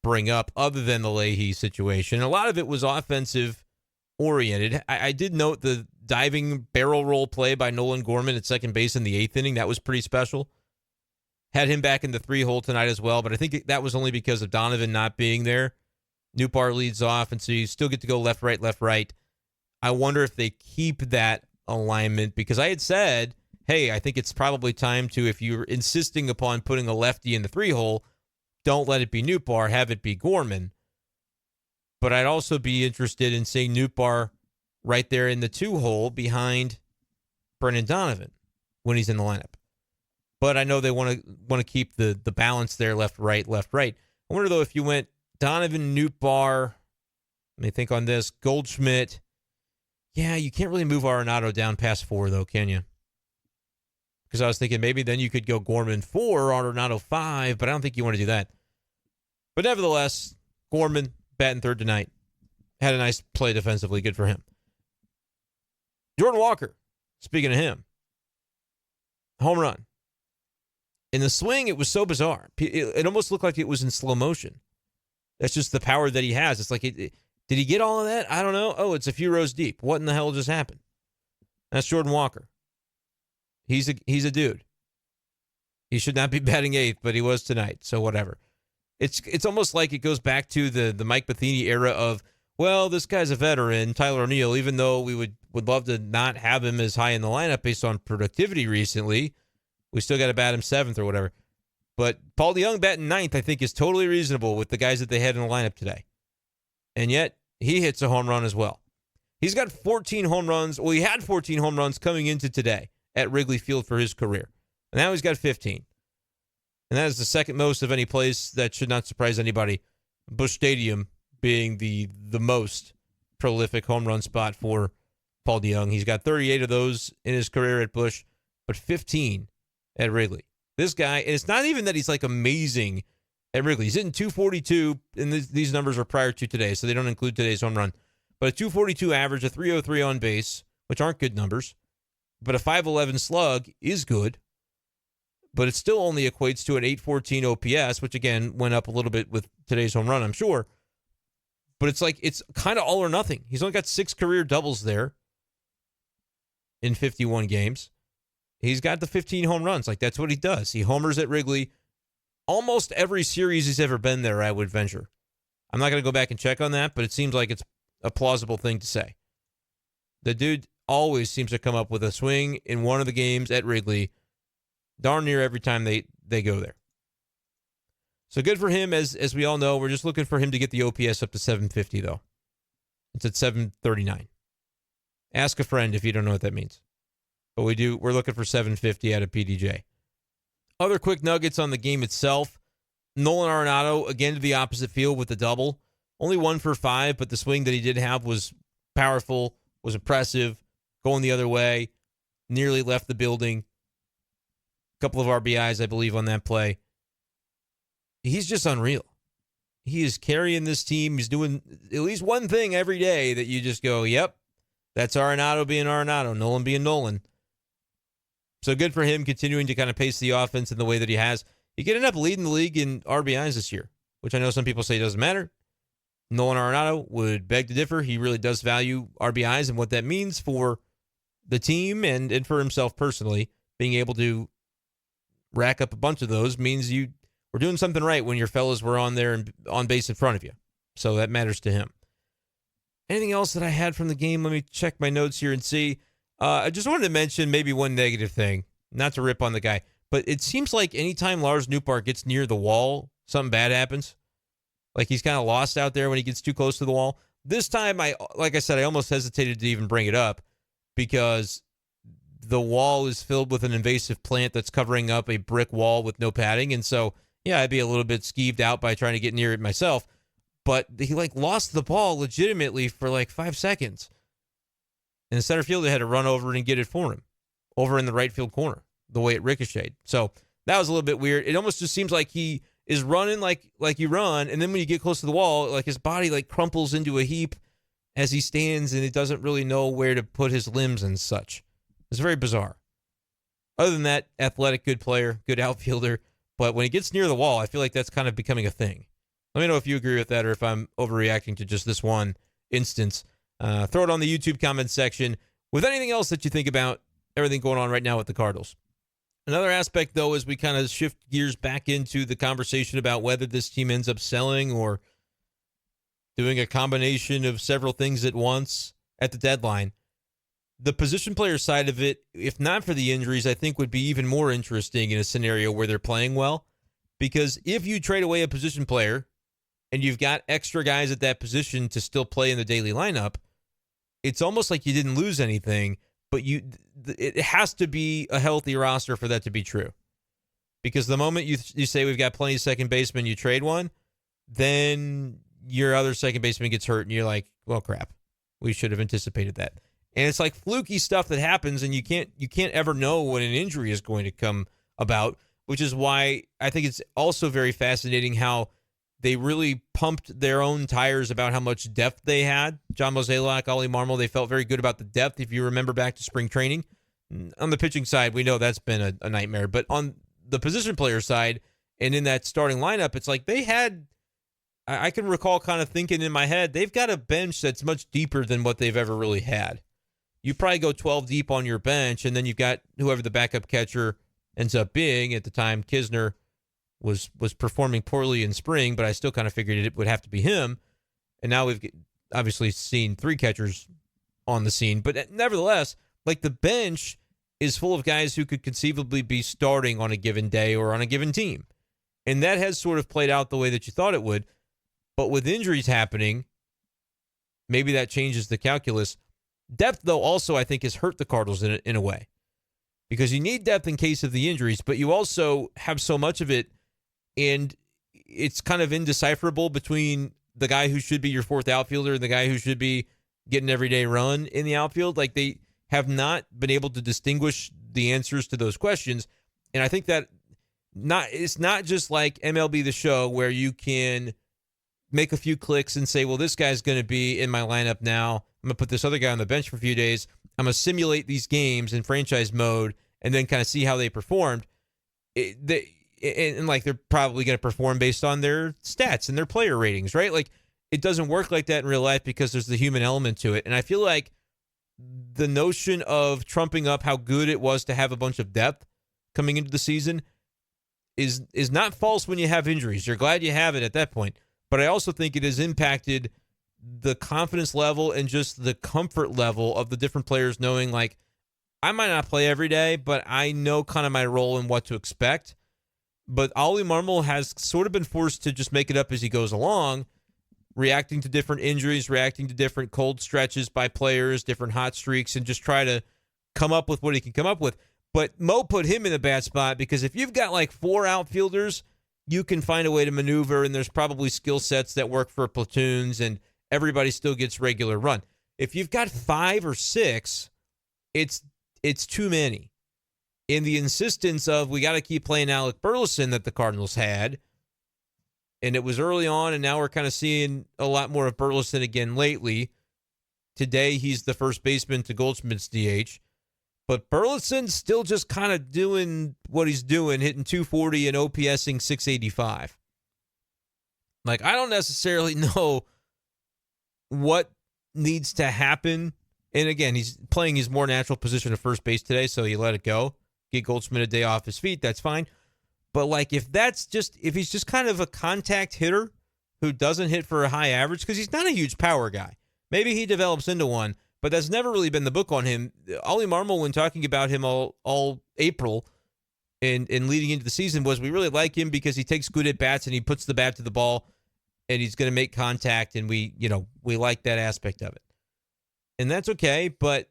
bring up other than the Leahy situation. A lot of it was offensive oriented. I did note the diving barrel roll play by Nolan Gorman at second base in the eighth inning. That was pretty special. Had him back in the 3-hole tonight as well, but I think that was only because of Donovan not being there. Newbar leads off, and so you still get to go left, right. I wonder if they keep that alignment, because I had said, hey, I think it's probably time to, if you're insisting upon putting a lefty in the 3-hole, don't let it be Newbar, have it be Gorman. But I'd also be interested in seeing Newbar right there in the 2-hole behind Brendan Donovan when he's in the lineup. But I know they want to keep the balance there, left, right. I wonder, though, if you went Donovan, Nootbaar, let me think on this, Goldschmidt. Yeah, you can't really move Arenado down past 4, though, can you? Because I was thinking maybe then you could go Gorman 4, Arenado 5, but I don't think you want to do that. But nevertheless, Gorman batting third tonight. Had a nice play defensively. Good for him. Jordan Walker, speaking of him, home run. In the swing, it was so bizarre. It almost looked like it was in slow motion. That's just the power that he has. It's like, did he get all of that? I don't know. Oh, it's a few rows deep. What in the hell just happened? That's Jordan Walker. He's a dude. He should not be batting 8th, but he was tonight, so whatever. It's almost like it goes back to the Mike Matheny era of, well, this guy's a veteran, Tyler O'Neill, even though we would love to not have him as high in the lineup based on productivity recently. We still got to bat him 7th or whatever. But Paul DeJong batting 9th, I think, is totally reasonable with the guys that they had in the lineup today. And yet, he hits a home run as well. He's got 14 home runs. Well, he had 14 home runs coming into today at Wrigley Field for his career. And now he's got 15. And that is the second most of any place. That should not surprise anybody. Busch Stadium being the most prolific home run spot for Paul DeJong. He's got 38 of those in his career at Busch, but 15 at Wrigley. This guy, and it's not even that he's like amazing at Wrigley. He's hitting 242, and these numbers are prior to today, so they don't include today's home run. But a 242 average, a 303 on base, which aren't good numbers, but a 511 slug is good. But it still only equates to an 814 OPS, which again went up a little bit with today's home run, I'm sure. But it's like, it's kind of all or nothing. He's only got 6 career doubles there in 51 games. He's got the 15 home runs. Like, that's what he does. He homers at Wrigley almost every series he's ever been there, I would venture. I'm not going to go back and check on that, but it seems like it's a plausible thing to say. The dude always seems to come up with a swing in one of the games at Wrigley darn near every time they go there. So good for him. As we all know, we're just looking for him to get the OPS up to 750, though. It's at 739. Ask a friend if you don't know what that means. But we're looking for 750 out of PDJ. Other quick nuggets on the game itself. Nolan Arenado, again to the opposite field with the double. Only 1 for 5, but the swing that he did have was powerful, was impressive, going the other way, nearly left the building. A couple of RBIs, I believe, on that play. He's just unreal. He is carrying this team. He's doing at least one thing every day that you just go, yep, that's Arenado being Arenado, Nolan being Nolan. So good for him continuing to kind of pace the offense in the way that he has. He could end up leading the league in RBIs this year, which I know some people say doesn't matter. Nolan Arenado would beg to differ. He really does value RBIs and what that means for the team and for himself personally. Being able to rack up a bunch of those means you were doing something right when your fellas were on there and on base in front of you. So that matters to him. Anything else that I had from the game? Let me check my notes here and see. I just wanted to mention maybe one negative thing, not to rip on the guy, but it seems like anytime Lars Nootbaar gets near the wall, something bad happens. Like he's kind of lost out there when he gets too close to the wall. This time, like I said, I almost hesitated to even bring it up because the wall is filled with an invasive plant that's covering up a brick wall with no padding. And so, yeah, I'd be a little bit skeeved out by trying to get near it myself. But he lost the ball legitimately for 5 seconds. And the center fielder had to run over and get it for him over in the right field corner, the way it ricocheted. So that was a little bit weird. It almost just seems like he is running like you run, and then when you get close to the wall, his body crumples into a heap as he stands, and it doesn't really know where to put his limbs and such. It's very bizarre. Other than that, athletic, good player, good outfielder. But when he gets near the wall, I feel like that's kind of becoming a thing. Let me know if you agree with that or if I'm overreacting to just this one instance. Throw it on the YouTube comment section with anything else that you think about everything going on right now with the Cardinals. Another aspect, though, as we kind of shift gears back into the conversation about whether this team ends up selling or doing a combination of several things at once at the deadline, the position player side of it, if not for the injuries, I think would be even more interesting in a scenario where they're playing well. Because if you trade away a position player and you've got extra guys at that position to still play in the daily lineup, it's almost like you didn't lose anything, but it has to be a healthy roster for that to be true. Because the moment you say we've got plenty of second basemen, you trade one, then your other second baseman gets hurt, and you're like, well, crap. We should have anticipated that. And it's like fluky stuff that happens, and you can't ever know when an injury is going to come about, which is why I think it's also very fascinating how they really pumped their own tires about how much depth they had. John Mozeliak, Ollie Marmol, they felt very good about the depth, if you remember back to spring training. On the pitching side, we know that's been a nightmare. But on the position player side and in that starting lineup, it's like they had, I can recall kind of thinking in my head, they've got a bench that's much deeper than what they've ever really had. You probably go 12 deep on your bench, and then you've got whoever the backup catcher ends up being. At the time, Kisner was performing poorly in spring, but I still kind of figured it would have to be him. And now we've obviously seen 3 catchers on the scene. But nevertheless, like, the bench is full of guys who could conceivably be starting on a given day or on a given team. And that has sort of played out the way that you thought it would. But with injuries happening, maybe that changes the calculus. Depth, though, also I think has hurt the Cardinals in a way. Because you need depth in case of the injuries, but you also have so much of it, and it's kind of indecipherable between the guy who should be your fourth outfielder and the guy who should be getting everyday run in the outfield. Like, they have not been able to distinguish the answers to those questions. And I think that it's not just like MLB The Show where you can make a few clicks and say, well, this guy's going to be in my lineup now. I'm going to put this other guy on the bench for a few days. I'm going to simulate these games in franchise mode and then kind of see how they performed. And like, they're probably going to perform based on their stats and their player ratings, right? Like, it doesn't work like that in real life because there's the human element to it. And I feel like the notion of trumping up how good it was to have a bunch of depth coming into the season is not false when you have injuries. You're glad you have it at that point. But I also think it has impacted the confidence level and just the comfort level of the different players, knowing, like, I might not play every day, but I know kind of my role and what to expect. But Ollie Marmol has sort of been forced to just make it up as he goes along, reacting to different injuries, reacting to different cold stretches by players, different hot streaks, and just try to come up with what he can come up with. But Mo put him in a bad spot because if you've got like 4 outfielders, you can find a way to maneuver, and there's probably skill sets that work for platoons, and everybody still gets regular run. If you've got 5 or 6, it's too many. In the insistence of we got to keep playing Alec Burleson that the Cardinals had, and it was early on, and now we're kind of seeing a lot more of Burleson again lately. Today, he's the first baseman to Goldschmidt's DH. But Burleson's still just kind of doing what he's doing, hitting 240 and OPSing 685. Like, I don't necessarily know what needs to happen. And again, he's playing his more natural position of first base today, so you let it go. Get Goldschmidt a day off his feet, that's fine. But like, if he's just kind of a contact hitter who doesn't hit for a high average, because he's not a huge power guy. Maybe he develops into one, but that's never really been the book on him. Ollie Marmol, when talking about him all April and leading into the season, was we really like him because he takes good at bats and he puts the bat to the ball and he's going to make contact, and we like that aspect of it. And that's okay, but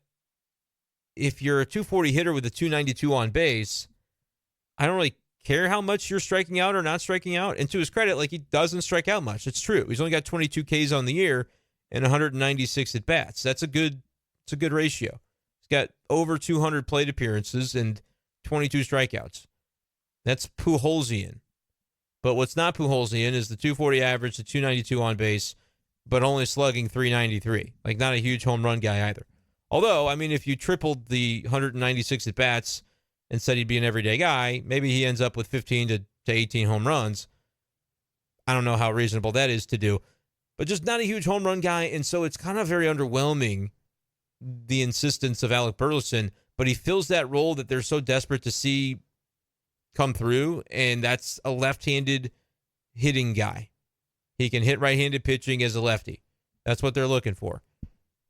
if you're a 240 hitter with a 292 on base, I don't really care how much you're striking out or not striking out. And to his credit, like, he doesn't strike out much. It's true. He's only got 22 Ks on the year and 196 at bats. It's a good ratio. He's got over 200 plate appearances and 22 strikeouts. That's Pujols-ian. But what's not Pujols-ian is the 240 average, the 292 on base, but only slugging 393. Like, not a huge home run guy either. Although, I mean, if you tripled the 196 at bats and said he'd be an everyday guy, maybe he ends up with 15 to 18 home runs. I don't know how reasonable that is to do, but just not a huge home run guy. And so it's kind of very underwhelming, the insistence of Alec Burleson, but he fills that role that they're so desperate to see come through. And that's a left-handed hitting guy. He can hit right-handed pitching as a lefty. That's what they're looking for.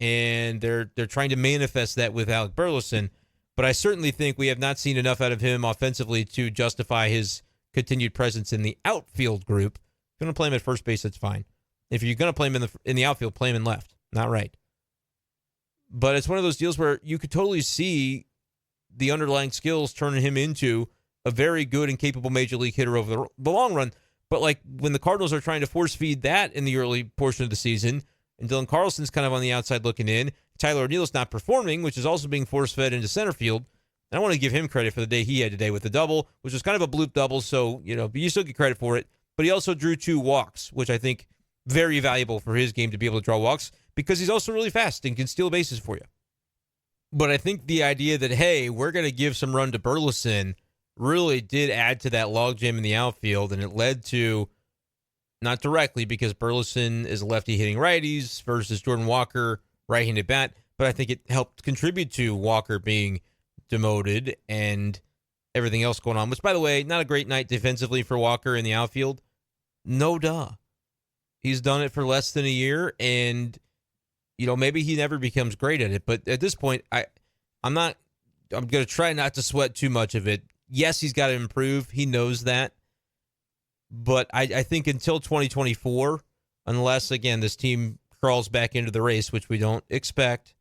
And they're trying to manifest that with Alec Burleson. But I certainly think we have not seen enough out of him offensively to justify his continued presence in the outfield group. If you're going to play him at first base, that's fine. If you're going to play him in the outfield, play him in left, not right. But it's one of those deals where you could totally see the underlying skills turning him into a very good and capable major league hitter over the long run. But like when the Cardinals are trying to force feed that in the early portion of the season, and Dylan Carlson's kind of on the outside looking in, Tyler O'Neill's not performing, which is also being force fed into center field. And I want to give him credit for the day he had today with the double, which was kind of a bloop double. So, you still get credit for it. But he also drew 2 walks, which I think very valuable for his game to be able to draw walks because he's also really fast and can steal bases for you. But I think the idea that, hey, we're going to give some run to Burleson really did add to that logjam in the outfield, and it led to, not directly because Burleson is a lefty hitting righties versus Jordan Walker, right-handed bat, but I think it helped contribute to Walker being demoted and everything else going on, which, by the way, not a great night defensively for Walker in the outfield. No duh. He's done it for less than a year, and, maybe he never becomes great at it. But at this point, I'm going to try not to sweat too much of it. Yes, he's got to improve. He knows that. But I think until 2024, unless, again, this team crawls back into the race, which we don't expect,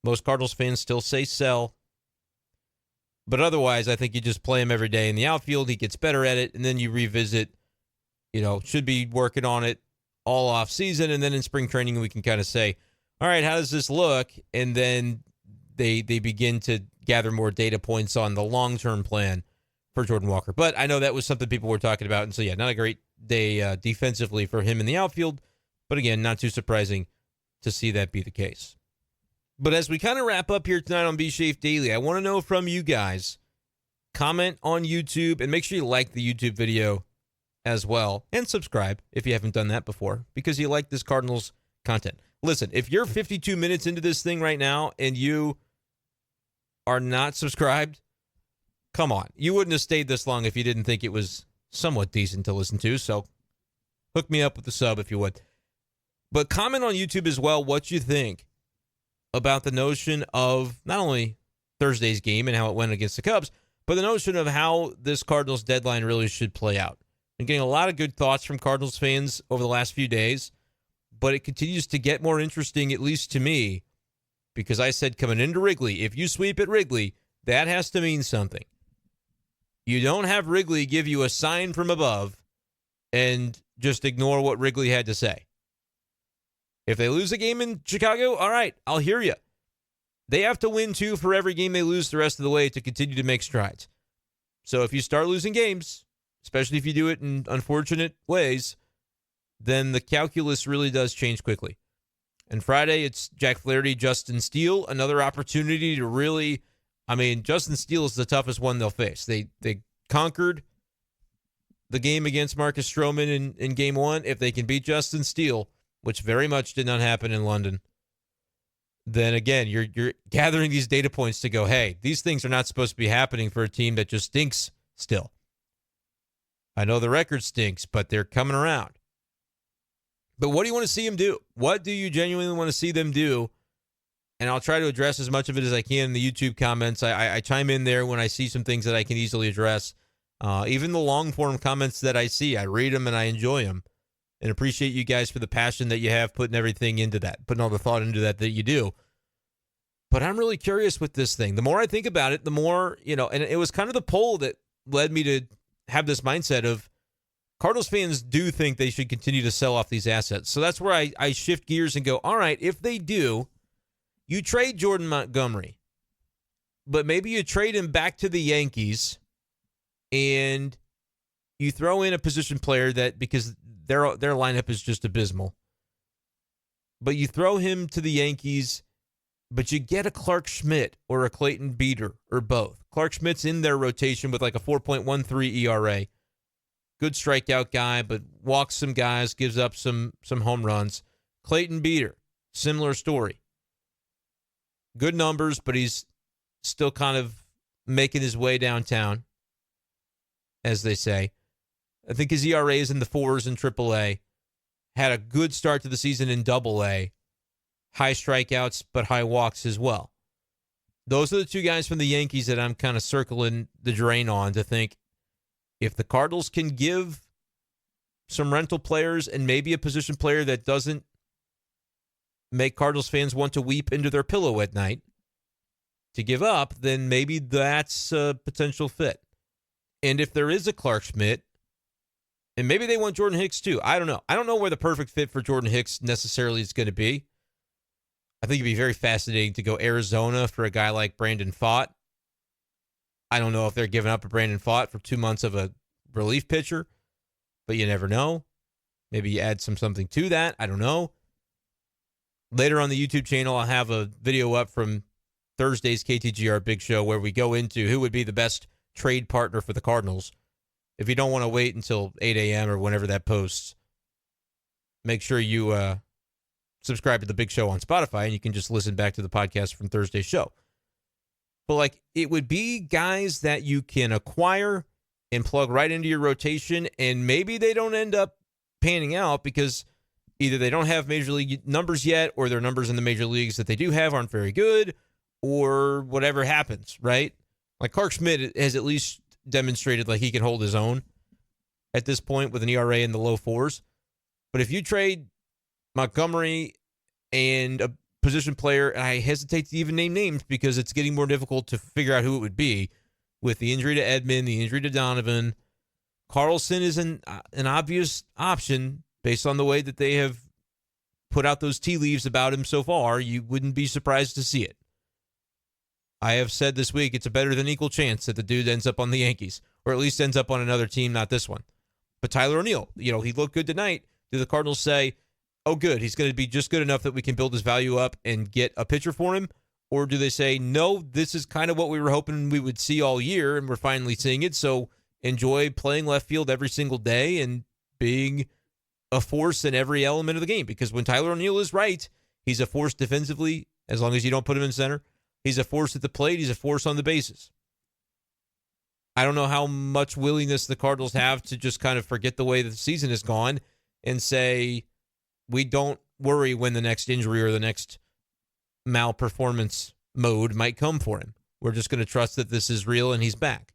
most Cardinals fans still say sell. But otherwise, I think you just play him every day in the outfield. He gets better at it, and then you revisit, should be working on it all off season. And then in spring training, we can kind of say, all right, how does this look? And then they begin to gather more data points on the long-term plan for Jordan Walker. But I know that was something people were talking about. And so, yeah, not a great day defensively for him in the outfield. But again, not too surprising to see that be the case. But as we kind of wrap up here tonight on B Schaef Daily, I want to know from you guys, comment on YouTube and make sure you like the YouTube video as well. And subscribe if you haven't done that before because you like this Cardinals content. Listen, if you're 52 minutes into this thing right now and you are not subscribed, come on. You wouldn't have stayed this long if you didn't think it was somewhat decent to listen to. So hook me up with the sub if you would. But comment on YouTube as well what you think about the notion of not only Thursday's game and how it went against the Cubs, but the notion of how this Cardinals deadline really should play out. I'm getting a lot of good thoughts from Cardinals fans over the last few days, but it continues to get more interesting, at least to me, because I said coming into Wrigley, if you sweep at Wrigley, that has to mean something. You don't have Wrigley give you a sign from above and just ignore what Wrigley had to say. If they lose a game in Chicago, all right, I'll hear you. They have to win 2 for every game they lose the rest of the way to continue to make strides. So if you start losing games, especially if you do it in unfortunate ways, then the calculus really does change quickly. And Friday, it's Jack Flaherty, Justin Steele, another opportunity to really, Justin Steele is the toughest one they'll face. They conquered the game against Marcus Stroman in game 1. If they can beat Justin Steele, which very much did not happen in London, then again, you're gathering these data points to go, hey, these things are not supposed to be happening for a team that just stinks still. I know the record stinks, but they're coming around. But what do you want to see them do? What do you genuinely want to see them do? And I'll try to address as much of it as I can in the YouTube comments. I chime in there when I see some things that I can easily address. Even the long-form comments that I see, I read them and I enjoy them. And appreciate you guys for the passion that you have, putting everything into that, putting all the thought into that you do. But I'm really curious with this thing. The more I think about it, the more, and it was kind of the poll that led me to have this mindset of Cardinals fans do think they should continue to sell off these assets. So that's where I shift gears and go, all right, if they do, you trade Jordan Montgomery, but maybe you trade him back to the Yankees and you throw in a position player that, because their lineup is just abysmal, but you throw him to the Yankees, but you get a Clark Schmidt or a Clayton Beeter or both. Clark Schmidt's in their rotation with like a 4.13 ERA. Good strikeout guy, but walks some guys, gives up some home runs. Clayton Beeter, similar story. Good numbers, but he's still kind of making his way downtown, as they say. I think his ERA is in the 4s in AAA. Had a good start to the season in AA. High strikeouts, but high walks as well. Those are the 2 guys from the Yankees that I'm kind of circling the drain on to think, if the Cardinals can give some rental players and maybe a position player that doesn't make Cardinals fans want to weep into their pillow at night to give up, then maybe that's a potential fit. And if there is a Clark Schmidt, and maybe they want Jordan Hicks too. I don't know. I don't know where the perfect fit for Jordan Hicks necessarily is going to be. I think it'd be very fascinating to go Arizona for a guy like Brandon Pfaadt. I don't know if they're giving up a Brandon Pfaadt for 2 months of a relief pitcher, but you never know. Maybe you add something to that. I don't know. Later on the YouTube channel, I'll have a video up from Thursday's KTGR Big Show where we go into who would be the best trade partner for the Cardinals. If you don't want to wait until 8 a.m. or whenever that posts, make sure you subscribe to the Big Show on Spotify, and you can just listen back to the podcast from Thursday's show. But it would be guys that you can acquire and plug right into your rotation, and maybe they don't end up panning out because either they don't have major league numbers yet, or their numbers in the major leagues that they do have aren't very good, or whatever happens, right? Like Clark Schmidt has at least demonstrated he can hold his own at this point with an ERA in the low fours. But if you trade Montgomery and a position player, and I hesitate to even name names because it's getting more difficult to figure out who it would be with the injury to Edman, the injury to Donovan. Carlson is an obvious option based on the way that they have put out those tea leaves about him so far. You wouldn't be surprised to see it. I have said this week it's a better than equal chance that the dude ends up on the Yankees, or at least ends up on another team, not this one. But Tyler O'Neill, he looked good tonight. Do the Cardinals say, oh, good, he's going to be just good enough that we can build his value up and get a pitcher for him? Or do they say, no, this is kind of what we were hoping we would see all year, and we're finally seeing it, so enjoy playing left field every single day and being a force in every element of the game? Because when Tyler O'Neill is right, he's a force defensively, as long as you don't put him in center. He's a force at the plate. He's a force on the bases. I don't know how much willingness the Cardinals have to just kind of forget the way that the season has gone and say, we don't worry when the next injury or the next malperformance mode might come for him. We're just going to trust that this is real and he's back.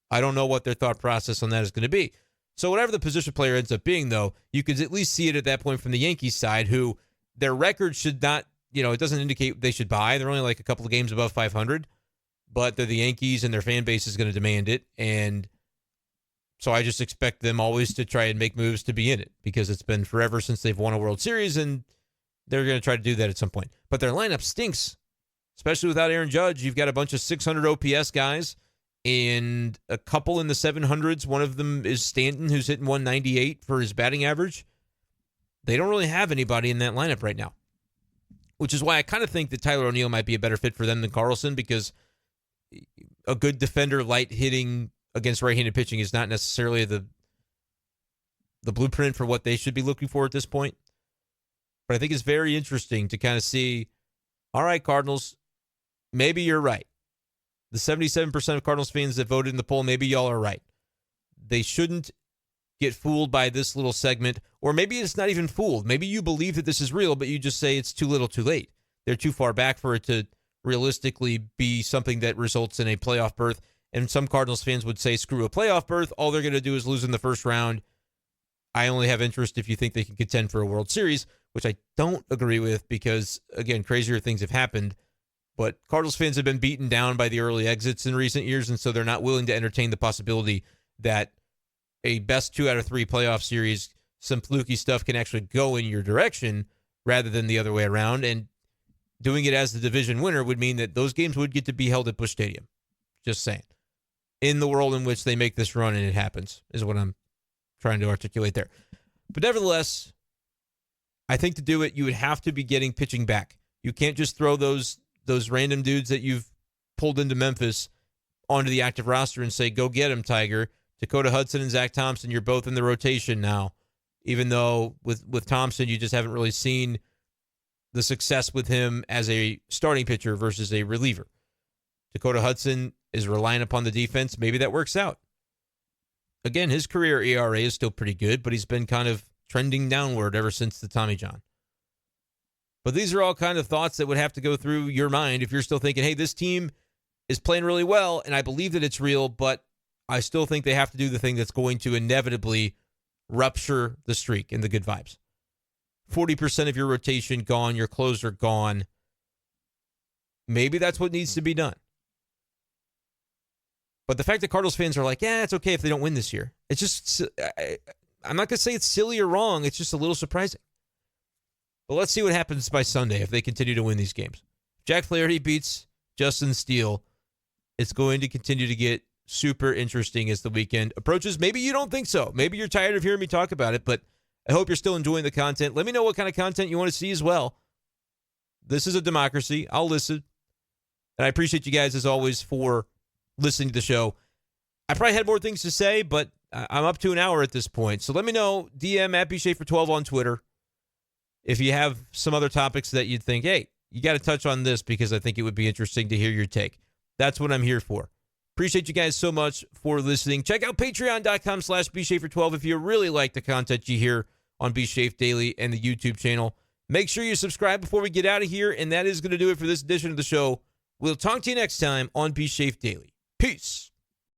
I don't know what their thought process on that is going to be. So whatever the position player ends up being, though, you could at least see it at that point from the Yankees side, who their record should not, it doesn't indicate they should buy. They're only a couple of games above 500, but they're the Yankees and their fan base is going to demand it. And so I just expect them always to try and make moves to be in it, because it's been forever since they've won a World Series, and they're going to try to do that at some point. But their lineup stinks, especially without Aaron Judge. You've got a bunch of 600 OPS guys and a couple in the 700s. One of them is Stanton, who's hitting 198 for his batting average. They don't really have anybody in that lineup right now, which is why I kind of think that Tyler O'Neill might be a better fit for them than Carlson, because a good defender, light hitting against right-handed pitching is not necessarily the blueprint for what they should be looking for at this point. But I think it's very interesting to kind of see, all right, Cardinals, maybe you're right. The 77% of Cardinals fans that voted in the poll, maybe y'all are right. They shouldn't get fooled by this little segment, or maybe it's not even fooled. Maybe you believe that this is real, but you just say it's too little too late. They're too far back for it to realistically be something that results in a playoff berth. And some Cardinals fans would say, screw a playoff berth. All they're going to do is lose in the first round. I only have interest if you think they can contend for a World Series, which I don't agree with because, again, crazier things have happened. But Cardinals fans have been beaten down by the early exits in recent years, and so they're not willing to entertain the possibility that a best 2 out of 3 playoff series, some fluky stuff can actually go in your direction rather than the other way around. And doing it as the division winner would mean that those games would get to be held at Busch Stadium. Just saying. In the world in which they make this run and it happens is what I'm trying to articulate there. But nevertheless, I think to do it, you would have to be getting pitching back. You can't just throw those random dudes that you've pulled into Memphis onto the active roster and say, go get them, Tiger. Dakota Hudson and Zach Thompson, you're both in the rotation now, even though with Thompson, you just haven't really seen the success with him as a starting pitcher versus a reliever. Dakota Hudson is relying upon the defense. Maybe that works out. Again, his career ERA is still pretty good, but he's been kind of trending downward ever since the Tommy John. But these are all kind of thoughts that would have to go through your mind if you're still thinking, hey, this team is playing really well, and I believe that it's real, but I still think they have to do the thing that's going to inevitably rupture the streak and the good vibes. 40% of your rotation gone, your closer gone. Maybe that's what needs to be done. But the fact that Cardinals fans are like, yeah, it's okay if they don't win this year. It's just, I'm not going to say it's silly or wrong. It's just a little surprising. But let's see what happens by Sunday if they continue to win these games. Jack Flaherty beats Justin Steele. It's going to continue to get super interesting as the weekend approaches. Maybe you don't think so. Maybe you're tired of hearing me talk about it, but I hope you're still enjoying the content. Let me know what kind of content you want to see as well. This is a democracy. I'll listen. And I appreciate you guys, as always, for listening to the show. I probably had more things to say, but I'm up to an hour at this point. So let me know, DM at bschaeffer12 on Twitter, if you have some other topics that you'd think, hey, you got to touch on this because I think it would be interesting to hear your take. That's what I'm here for. Appreciate you guys so much for listening. Check out patreon.com/bschaeffer12 if you really like the content you hear on B Schaeff Daily and the YouTube channel. Make sure you subscribe before we get out of here, and that is going to do it for this edition of the show. We'll talk to you next time on B Schaeff Daily. Peace.